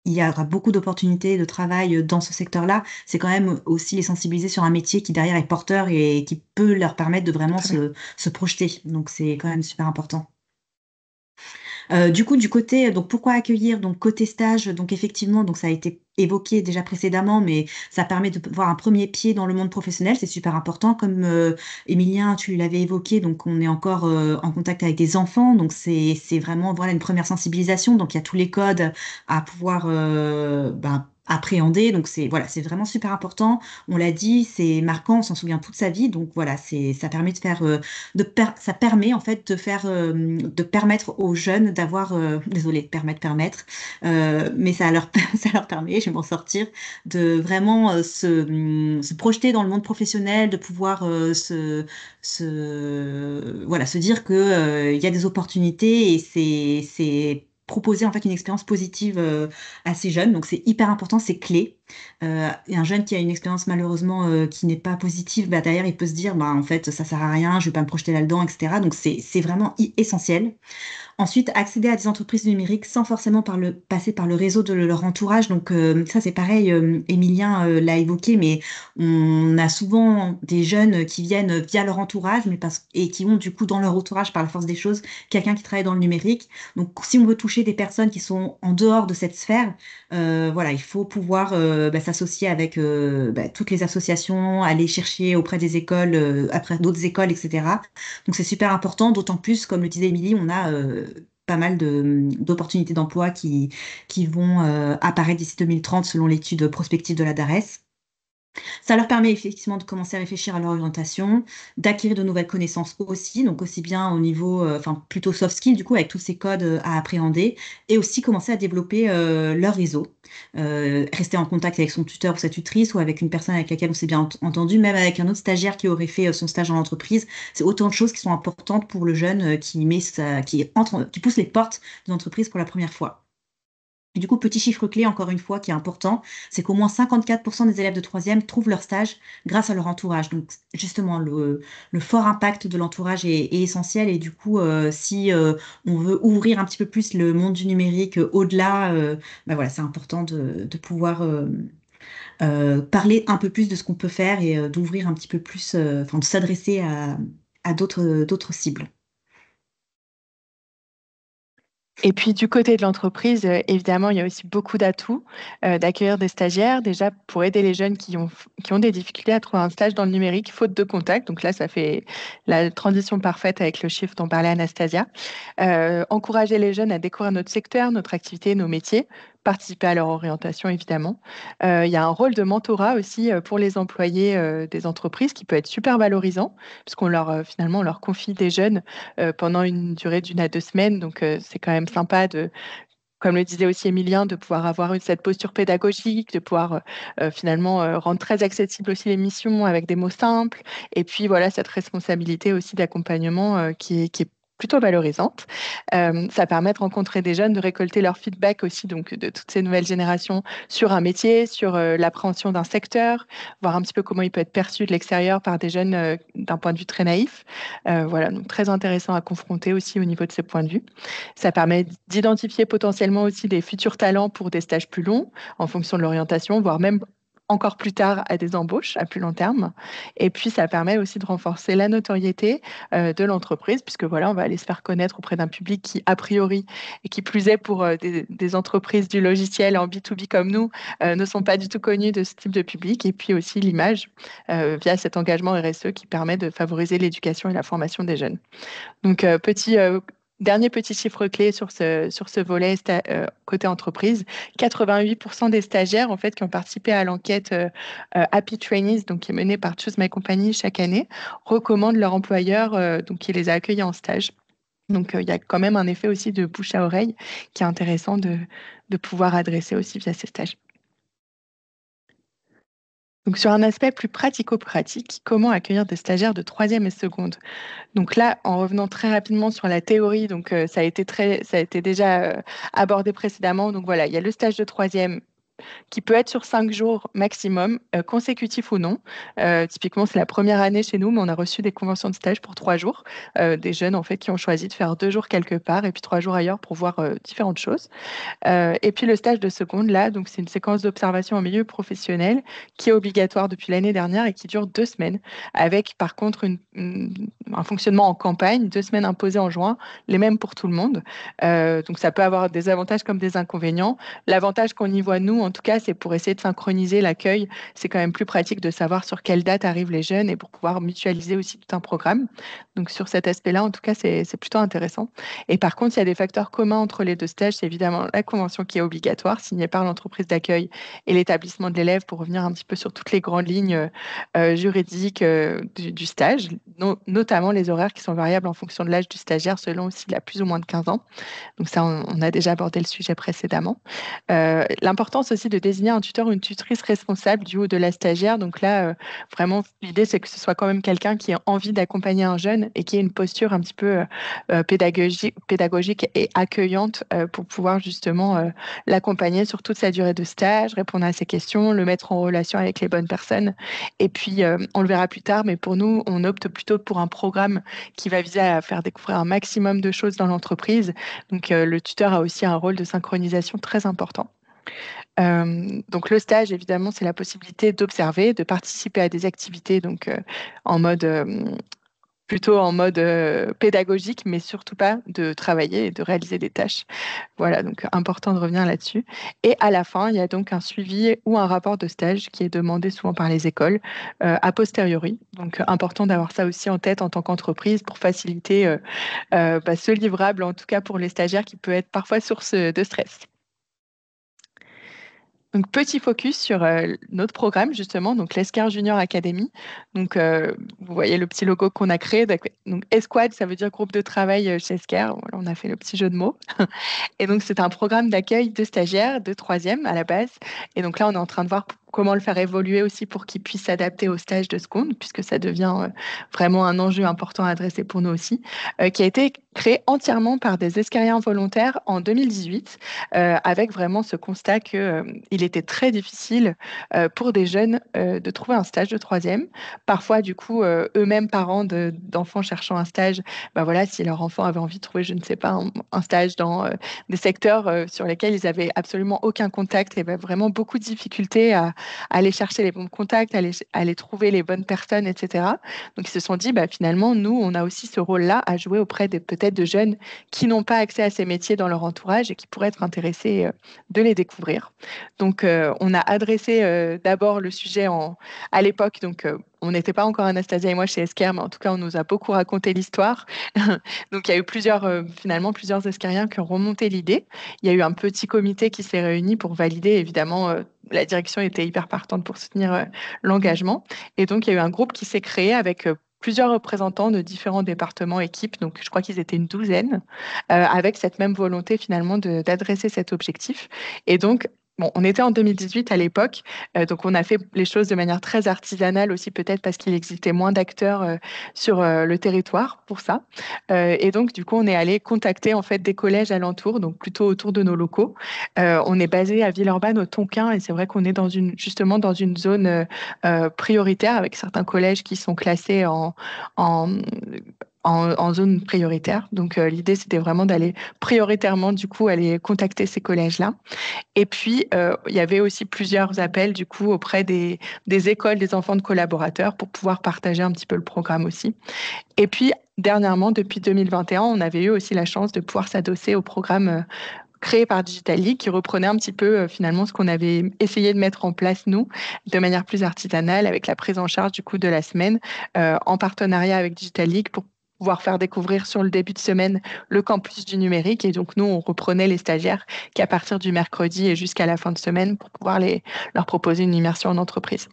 il y aura beaucoup d'opportunités de travail dans ce secteur-là. C'est quand même aussi les sensibiliser sur un métier qui derrière est porteur et qui peut leur permettre de vraiment Tout à fait. se projeter. Donc c'est quand même super important. Du coup, du côté, donc pourquoi accueillir? Donc côté stage, donc effectivement, donc ça a été évoqué déjà précédemment, mais ça permet de voir un premier pied dans le monde professionnel, c'est super important. Comme Émilien, tu l'avais évoqué, donc on est encore en contact avec des enfants, donc c'est vraiment voilà une première sensibilisation. Donc il y a tous les codes à pouvoir appréhender. Donc c'est vraiment super important. On l'a dit, c'est marquant, on s'en souvient toute sa vie. Donc voilà, ça permet de faire, ça permet en fait de permettre aux jeunes d'avoir, désolée, permettre, mais ça leur permet, je vais m'en sortir, de vraiment se projeter dans le monde professionnel, de pouvoir se dire que il y a des opportunités et c'est proposer en fait une expérience positive à ces jeunes. Donc c'est hyper important, c'est clé. Et un jeune qui a une expérience malheureusement qui n'est pas positive, bah, derrière il peut se dire bah, en fait ça sert à rien, je vais pas me projeter là-dedans, etc. Donc c'est vraiment essentiel. Ensuite, accéder à des entreprises numériques sans forcément passer par le réseau de leur entourage. Donc ça, c'est pareil, Émilien l'a évoqué, mais on a souvent des jeunes qui viennent via leur entourage, et qui ont du coup dans leur entourage, par la force des choses, quelqu'un qui travaille dans le numérique. Donc si on veut toucher des personnes qui sont en dehors de cette sphère, voilà, il faut pouvoir s'associer avec toutes les associations, aller chercher auprès des écoles, après d'autres écoles, etc. Donc c'est super important, d'autant plus, comme le disait Émilie, on a pas mal d'opportunités d'emploi qui vont apparaître d'ici 2030 selon l'étude prospective de la DARES. Ça leur permet effectivement de commencer à réfléchir à leur orientation, d'acquérir de nouvelles connaissances aussi, donc aussi bien au niveau, plutôt soft skill, du coup, avec tous ces codes à appréhender, et aussi commencer à développer leur réseau, rester en contact avec son tuteur ou sa tutrice, ou avec une personne avec laquelle on s'est bien entendu, même avec un autre stagiaire qui aurait fait son stage en entreprise. C'est autant de choses qui sont importantes pour le jeune qui pousse les portes d'une entreprise pour la première fois. Et du coup, petit chiffre clé, encore une fois, qui est important, c'est qu'au moins 54% des élèves de troisième trouvent leur stage grâce à leur entourage. Donc, justement, le fort impact de l'entourage est essentiel. Et du coup, si on veut ouvrir un petit peu plus le monde du numérique au-delà, voilà, c'est important de pouvoir parler un peu plus de ce qu'on peut faire et d'ouvrir un petit peu plus, de s'adresser à d'autres cibles. Et puis du côté de l'entreprise, évidemment, il y a aussi beaucoup d'atouts, d'accueillir des stagiaires, déjà pour aider les jeunes qui ont des difficultés à trouver un stage dans le numérique, faute de contact. Donc là, ça fait la transition parfaite avec le chiffre dont parlait Anastasia. Encourager les jeunes à découvrir notre secteur, notre activité, nos métiers, participer à leur orientation évidemment. Il y a un rôle de mentorat aussi, pour les employés, des entreprises qui peut être super valorisant puisqu'on finalement, on leur confie des jeunes, pendant une durée d'1 à 2 semaines. Donc c'est quand même sympa comme le disait aussi Émilien, de pouvoir avoir cette posture pédagogique, de pouvoir, finalement, rendre très accessible aussi les missions avec des mots simples et puis voilà, cette responsabilité aussi d'accompagnement, qui est plutôt valorisante. Ça permet de rencontrer des jeunes, de récolter leur feedback aussi, donc de toutes ces nouvelles générations sur un métier, sur, l'appréhension d'un secteur, voir un petit peu comment il peut être perçu de l'extérieur par des jeunes, d'un point de vue très naïf. Voilà, donc très intéressant à confronter aussi au niveau de ce point de vue. Ça permet d'identifier potentiellement aussi des futurs talents pour des stages plus longs, en fonction de l'orientation, voire même encore plus tard à des embauches à plus long terme. Et puis ça permet aussi de renforcer la notoriété, de l'entreprise puisque voilà, on va aller se faire connaître auprès d'un public qui a priori et qui plus est pour, des entreprises du logiciel en B2B comme nous, ne sont pas du tout connues de ce type de public et puis aussi l'image, via cet engagement RSE qui permet de favoriser l'éducation et la formation des jeunes. Donc, dernier petit chiffre clé sur ce volet côté entreprise, 88% des stagiaires en fait qui ont participé à l'enquête, Happy Trainees, donc qui est menée par Choose My Company chaque année, recommandent leur employeur, donc qui les a accueillis en stage. Donc, il y a quand même un effet aussi de bouche à oreille qui est intéressant de pouvoir adresser aussi via ces stages. Donc sur un aspect plus pratico-pratique, comment accueillir des stagiaires de troisième et seconde? Donc là, en revenant très rapidement sur la théorie, donc ça a été déjà, abordé précédemment. Donc voilà, il y a le stage de troisième qui peut être sur 5 jours maximum, consécutifs ou non. Typiquement, c'est la première année chez nous, mais on a reçu des conventions de stage pour 3 jours, des jeunes en fait qui ont choisi de faire 2 jours quelque part et puis 3 jours ailleurs pour voir, différentes choses. Et puis le stage de seconde là, donc c'est une séquence d'observation en milieu professionnel qui est obligatoire depuis l'année dernière et qui dure 2 semaines avec par contre un fonctionnement en campagne, 2 semaines imposées en juin, les mêmes pour tout le monde. Donc ça peut avoir des avantages comme des inconvénients. L'avantage qu'on y voit nous en tout cas, c'est pour essayer de synchroniser l'accueil. C'est quand même plus pratique de savoir sur quelle date arrivent les jeunes et pour pouvoir mutualiser aussi tout un programme. Donc sur cet aspect-là, en tout cas, c'est plutôt intéressant. Et par contre, il y a des facteurs communs entre les deux stages. C'est évidemment la convention qui est obligatoire, signée par l'entreprise d'accueil et l'établissement de l'élève, pour revenir un petit peu sur toutes les grandes lignes juridiques du stage, notamment les horaires qui sont variables en fonction de l'âge du stagiaire, selon aussi il a plus ou moins de 15 ans. Donc ça, on a déjà abordé le sujet précédemment. L'importance aussi de désigner un tuteur ou une tutrice responsable du ou de la stagiaire. Donc là, vraiment, l'idée, c'est que ce soit quand même quelqu'un qui ait envie d'accompagner un jeune et qui ait une posture un petit peu pédagogique et accueillante pour pouvoir justement l'accompagner sur toute sa durée de stage, répondre à ses questions, le mettre en relation avec les bonnes personnes. Et puis, on le verra plus tard, mais pour nous, on opte plutôt pour un programme qui va viser à faire découvrir un maximum de choses dans l'entreprise. Donc, le tuteur a aussi un rôle de synchronisation très important. Donc le stage, évidemment, c'est la possibilité d'observer, de participer à des activités donc, en mode, plutôt en mode pédagogique, mais surtout pas de travailler et de réaliser des tâches. Voilà, donc important de revenir là-dessus. Et à la fin, il y a donc un suivi ou un rapport de stage qui est demandé souvent par les écoles a posteriori. Donc important d'avoir ça aussi en tête en tant qu'entreprise pour faciliter ce livrable, en tout cas pour les stagiaires, qui peut être parfois source de stress. Donc, petit focus sur notre programme, justement, donc l'Esquerre Junior Academy. Donc, vous voyez le petit logo qu'on a créé. Donc, Esquad, ça veut dire groupe de travail chez Esquerre. Voilà, on a fait le petit jeu de mots. Et donc, c'est un programme d'accueil de stagiaires de troisième à la base. Et donc là, on est en train de voir comment le faire évoluer aussi pour qu'il puisse s'adapter au stage de seconde, puisque ça devient vraiment un enjeu important à adresser pour nous aussi, qui a été créé entièrement par des esquerriens volontaires en 2018, avec vraiment ce constat qu'il était très difficile pour des jeunes de trouver un stage de troisième. Parfois, du coup, eux-mêmes parents d'enfants cherchant un stage, ben voilà, si leur enfant avait envie de trouver, je ne sais pas, un stage dans des secteurs sur lesquels ils avaient absolument aucun contact, et ben vraiment beaucoup de difficultés à aller chercher les bons contacts, aller trouver les bonnes personnes, etc. Donc, ils se sont dit, bah, finalement, nous, on a aussi ce rôle-là à jouer auprès peut-être de jeunes qui n'ont pas accès à ces métiers dans leur entourage et qui pourraient être intéressés de les découvrir. Donc, on a adressé d'abord le sujet à l'époque. Donc, on n'était pas encore Anastasia et moi chez Esquerre, mais en tout cas, on nous a beaucoup raconté l'histoire. Donc, il y a eu finalement plusieurs esquerriens qui ont remonté l'idée. Il y a eu un petit comité qui s'est réuni pour valider, évidemment, la direction était hyper partante pour soutenir l'engagement. Et donc, il y a eu un groupe qui s'est créé avec plusieurs représentants de différents départements, équipes. Donc, je crois qu'ils étaient une douzaine, avec cette même volonté finalement d'adresser cet objectif. Et donc, bon, on était en 2018 à l'époque, donc on a fait les choses de manière très artisanale aussi, peut-être parce qu'il existait moins d'acteurs sur le territoire pour ça. Et donc, du coup, on est allé contacter en fait des collèges alentours, donc plutôt autour de nos locaux. On est basé à Villeurbanne, au Tonkin, et c'est vrai qu'on est justement dans une zone prioritaire avec certains collèges qui sont classés en zone prioritaire. Donc, l'idée, c'était vraiment d'aller prioritairement, du coup, aller contacter ces collèges-là. Et puis, il y avait aussi plusieurs appels, du coup, auprès des écoles, des enfants de collaborateurs pour pouvoir partager un petit peu le programme aussi. Et puis, dernièrement, depuis 2021, on avait eu aussi la chance de pouvoir s'adosser au programme créé par Digitally, qui reprenait un petit peu finalement ce qu'on avait essayé de mettre en place, nous, de manière plus artisanale, avec la prise en charge du coup de la semaine, en partenariat avec Digitally, pour pouvoir faire découvrir sur le début de semaine le campus du numérique. Et donc, nous, on reprenait les stagiaires qui, à partir du mercredi et jusqu'à la fin de semaine, pour pouvoir leur proposer une immersion en entreprise.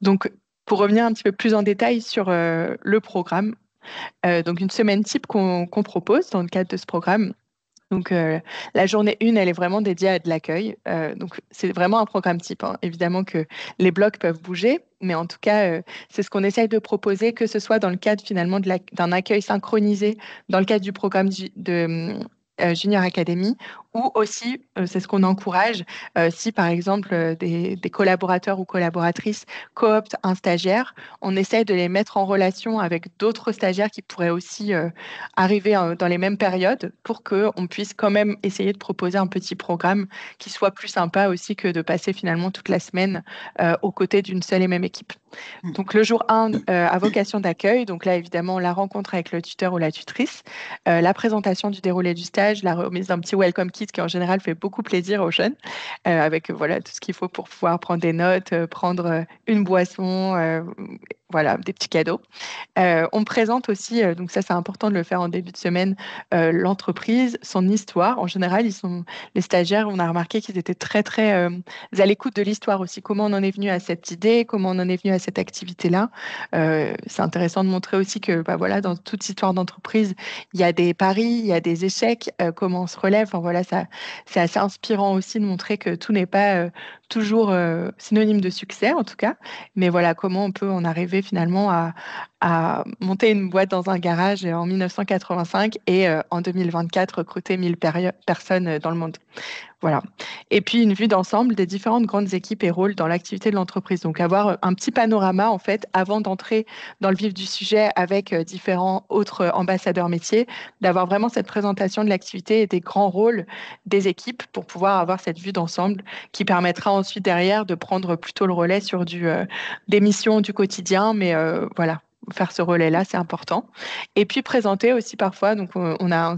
Donc, pour revenir un petit peu plus en détail sur le programme, donc une semaine type qu'on propose dans le cadre de ce programme. Donc, la journée 1, elle est vraiment dédiée à de l'accueil. Donc, c'est vraiment un programme type, hein. Évidemment que les blocs peuvent bouger, mais en tout cas, c'est ce qu'on essaye de proposer, que ce soit dans le cadre finalement d'un accueil synchronisé, dans le cadre du programme de Junior Academy, ou aussi, c'est ce qu'on encourage, si par exemple des collaborateurs ou collaboratrices cooptent un stagiaire, on essaie de les mettre en relation avec d'autres stagiaires qui pourraient aussi arriver dans les mêmes périodes pour qu'on puisse quand même essayer de proposer un petit programme qui soit plus sympa aussi que de passer finalement toute la semaine aux côtés d'une seule et même équipe. Donc le jour 1 a vocation d'accueil, donc là évidemment la rencontre avec le tuteur ou la tutrice, la présentation du déroulé du stage, la remise d'un petit welcome kit kit qui en général fait beaucoup plaisir aux jeunes, avec voilà tout ce qu'il faut pour pouvoir prendre des notes, prendre une boisson, voilà, des petits cadeaux. On présente aussi, donc ça c'est important de le faire en début de semaine, l'entreprise, son histoire. En général, les stagiaires, on a remarqué qu'ils étaient très très à l'écoute de l'histoire aussi. Comment on en est venu à cette idée, comment on en est venu à cette activité-là. C'est intéressant de montrer aussi que bah, voilà, dans toute histoire d'entreprise, il y a des paris, il y a des échecs, comment on se relève. Enfin, voilà, c'est assez inspirant aussi de montrer que tout n'est pas toujours synonyme de succès en tout cas. Mais voilà, comment on peut en arriver finalement à monter une boîte dans un garage en 1985 et en 2024 recruter 1000 personnes dans le monde. Voilà. Et puis une vue d'ensemble des différentes grandes équipes et rôles dans l'activité de l'entreprise. Donc avoir un petit panorama en fait avant d'entrer dans le vif du sujet avec différents autres ambassadeurs métiers, d'avoir vraiment cette présentation de l'activité et des grands rôles des équipes pour pouvoir avoir cette vue d'ensemble qui permettra ensuite derrière de prendre plutôt le relais sur des missions du quotidien, mais voilà. Faire ce relais-là, c'est important. Et puis présenter aussi parfois, donc on a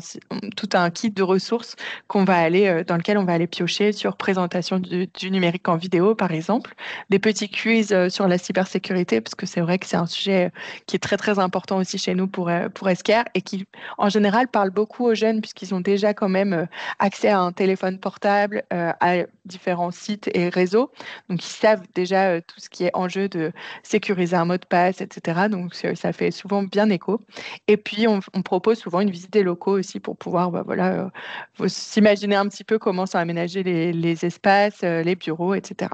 tout un kit de ressources dans lequel on va aller piocher sur présentation du numérique en vidéo, par exemple, des petits quiz sur la cybersécurité, parce que c'est vrai que c'est un sujet qui est très, très important aussi chez nous pour Esquerre et qui, en général, parle beaucoup aux jeunes puisqu'ils ont déjà quand même accès à un téléphone portable, à différents sites et réseaux. Donc, ils savent déjà tout ce qui est en jeu de sécuriser un mot de passe, etc. Donc, ça fait souvent bien écho. Et puis, on propose souvent une visite des locaux aussi pour pouvoir bah, voilà, faut s'imaginer un petit peu comment sont aménagés les espaces, les bureaux, etc.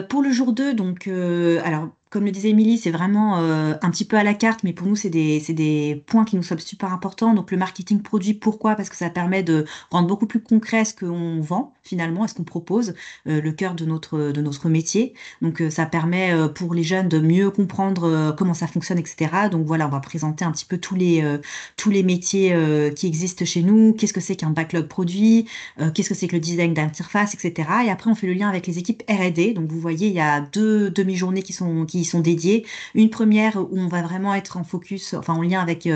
Pour le jour 2, donc, alors, comme le disait Émilie, c'est vraiment un petit peu à la carte, mais pour nous, c'est des points qui nous semblent super importants. Donc, le marketing produit, pourquoi? Parce que ça permet de rendre beaucoup plus concret ce qu'on vend, finalement, et ce qu'on propose, le cœur de notre métier. Donc, ça permet pour les jeunes de mieux comprendre comment ça fonctionne, etc. Donc, voilà, on va présenter un petit peu tous les métiers qui existent chez nous, qu'est-ce que c'est qu'un backlog produit, qu'est-ce que c'est que le design d'interface, etc. Et après, on fait le lien avec les équipes R&D. Donc, vous voyez, il y a 2 demi-journées qui sont dédiées. Une première où on va vraiment être en focus, enfin en lien avec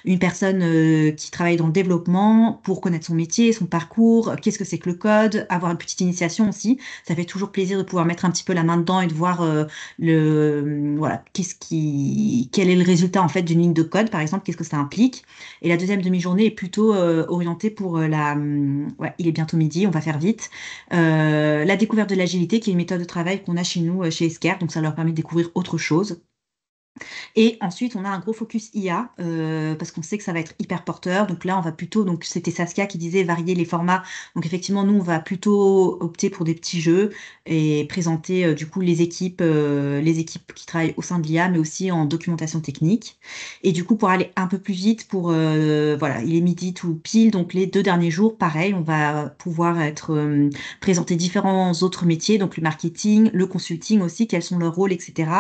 une personne qui travaille dans le développement pour connaître son métier, son parcours, qu'est-ce que c'est que le code, avoir une petite initiation aussi. Ça fait toujours plaisir de pouvoir mettre un petit peu la main dedans et de voir voilà, quel est le résultat en fait d'une ligne de code, par exemple, qu'est-ce que ça implique. Et la deuxième demi-journée est plutôt orientée pour ouais, il est bientôt midi, on va faire vite. La découverte de l'agilité, qui est une méthode de travail qu'on a chez nous, chez Esquerre, donc ça leur permet de découvrir autre chose. Et ensuite, on a un gros focus IA, parce qu'on sait que ça va être hyper porteur. Donc là, on va plutôt, donc c'était Saskia qui disait varier les formats. Donc effectivement, nous, on va plutôt opter pour des petits jeux et présenter du coup les équipes qui travaillent au sein de l'IA, mais aussi en documentation technique. Et du coup, pour aller un peu plus vite, voilà, il est midi tout pile, donc les 2 derniers jours, pareil, on va pouvoir présenter différents autres métiers, donc le marketing, le consulting aussi, quels sont leurs rôles, etc.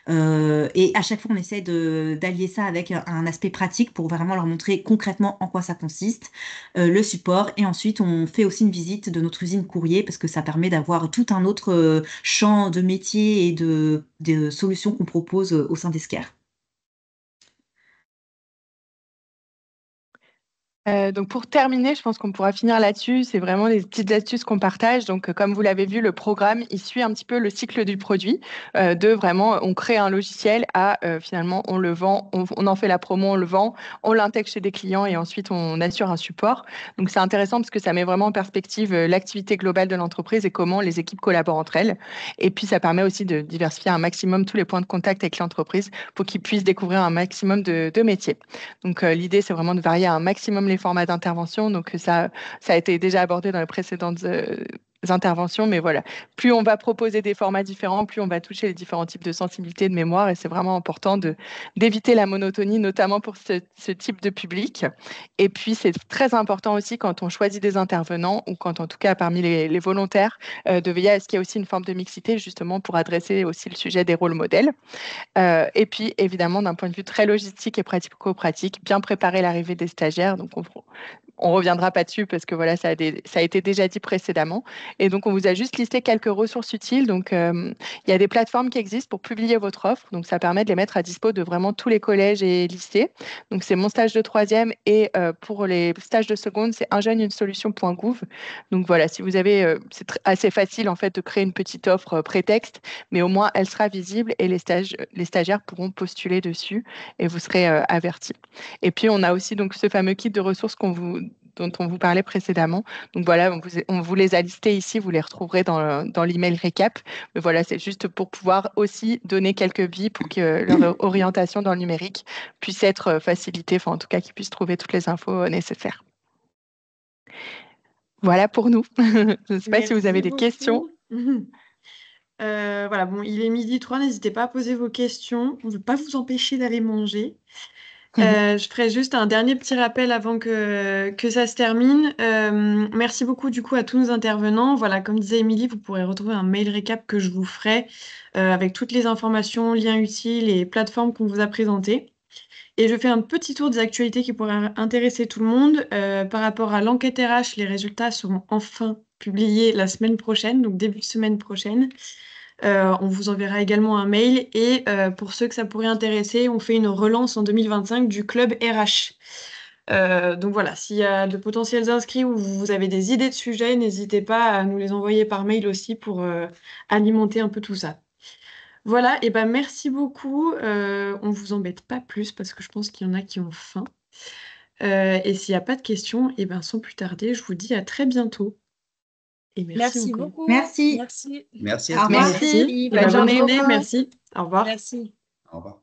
Et à chaque fois, on essaie d'allier ça avec un aspect pratique pour vraiment leur montrer concrètement en quoi ça consiste, le support. Et ensuite, on fait aussi une visite de notre usine courrier parce que ça permet d'avoir tout un autre champ de métiers et de solutions qu'on propose au sein d'Esquerre. Donc pour terminer, je pense qu'on pourra finir là-dessus. C'est vraiment des petites astuces qu'on partage. Donc comme vous l'avez vu, le programme, il suit un petit peu le cycle du produit. De vraiment, on crée un logiciel à finalement, on le vend, on en fait la promo, on le vend, on l'intègre chez des clients et ensuite on assure un support. Donc c'est intéressant parce que ça met vraiment en perspective l'activité globale de l'entreprise et comment les équipes collaborent entre elles. Et puis ça permet aussi de diversifier un maximum tous les points de contact avec l'entreprise pour qu'ils puissent découvrir un maximum de métiers. Donc l'idée, c'est vraiment de varier un maximum les formats d'intervention. Donc ça a été déjà abordé dans les précédentes interventions, mais voilà, plus on va proposer des formats différents, plus on va toucher les différents types de sensibilité, de mémoire, et c'est vraiment important d'éviter la monotonie, notamment pour ce type de public. Et puis c'est très important aussi quand on choisit des intervenants, ou quand en tout cas parmi les volontaires, de veiller à ce qu'il y ait aussi une forme de mixité, justement pour adresser aussi le sujet des rôles modèles. Et puis, évidemment, d'un point de vue très logistique et pratico-pratique, bien préparer l'arrivée des stagiaires. Donc, on ne reviendra pas dessus parce que voilà, ça a été déjà dit précédemment. Et donc, on vous a juste listé quelques ressources utiles. Donc, il y a des plateformes qui existent pour publier votre offre. Donc, ça permet de les mettre à dispo de vraiment tous les collèges et lycées. Donc, c'est mon stage de troisième et pour les stages de seconde, c'est unjeune-une-solution.gouv. Donc, voilà, si vous avez, c'est assez facile en fait de créer une petite offre prétexte, mais au moins elle sera visible et les stagiaires pourront postuler dessus et vous serez avertis. Et puis, on a aussi donc ce fameux kit de ressources dont on vous parlait précédemment. Donc voilà, on vous les a listés ici, vous les retrouverez dans l'email récap. Mais voilà, c'est juste pour pouvoir aussi donner quelques billes pour que leur orientation dans le numérique puisse être facilitée, enfin en tout cas qu'ils puissent trouver toutes les infos nécessaires. Voilà pour nous. Je ne sais pas si vous avez des questions. Voilà, bon, il est 12h03, n'hésitez pas à poser vos questions. On ne veut pas vous empêcher d'aller manger. Je ferai juste un dernier petit rappel avant que ça se termine. Merci beaucoup du coup à tous nos intervenants. Voilà, comme disait Émilie, vous pourrez retrouver un mail récap que je vous ferai avec toutes les informations, liens utiles et plateformes qu'on vous a présentées. Et je fais un petit tour des actualités qui pourraient intéresser tout le monde. Par rapport à l'enquête RH, les résultats seront enfin publiés la semaine prochaine, donc début de semaine prochaine. On vous enverra également un mail et pour ceux que ça pourrait intéresser, on fait une relance en 2025 du club RH. Donc voilà, s'il y a de potentiels inscrits ou vous avez des idées de sujets, n'hésitez pas à nous les envoyer par mail aussi pour alimenter un peu tout ça. Voilà, et ben merci beaucoup. On vous embête pas plus parce que je pense qu'il y en a qui ont faim. Et s'il n'y a pas de questions, et ben sans plus tarder, je vous dis à très bientôt. Et merci beaucoup. beaucoup. Merci. Merci. Merci Au à tous. revoir. Merci. Bonne Bonne journée. journée. Merci. Au revoir. Merci. Au revoir.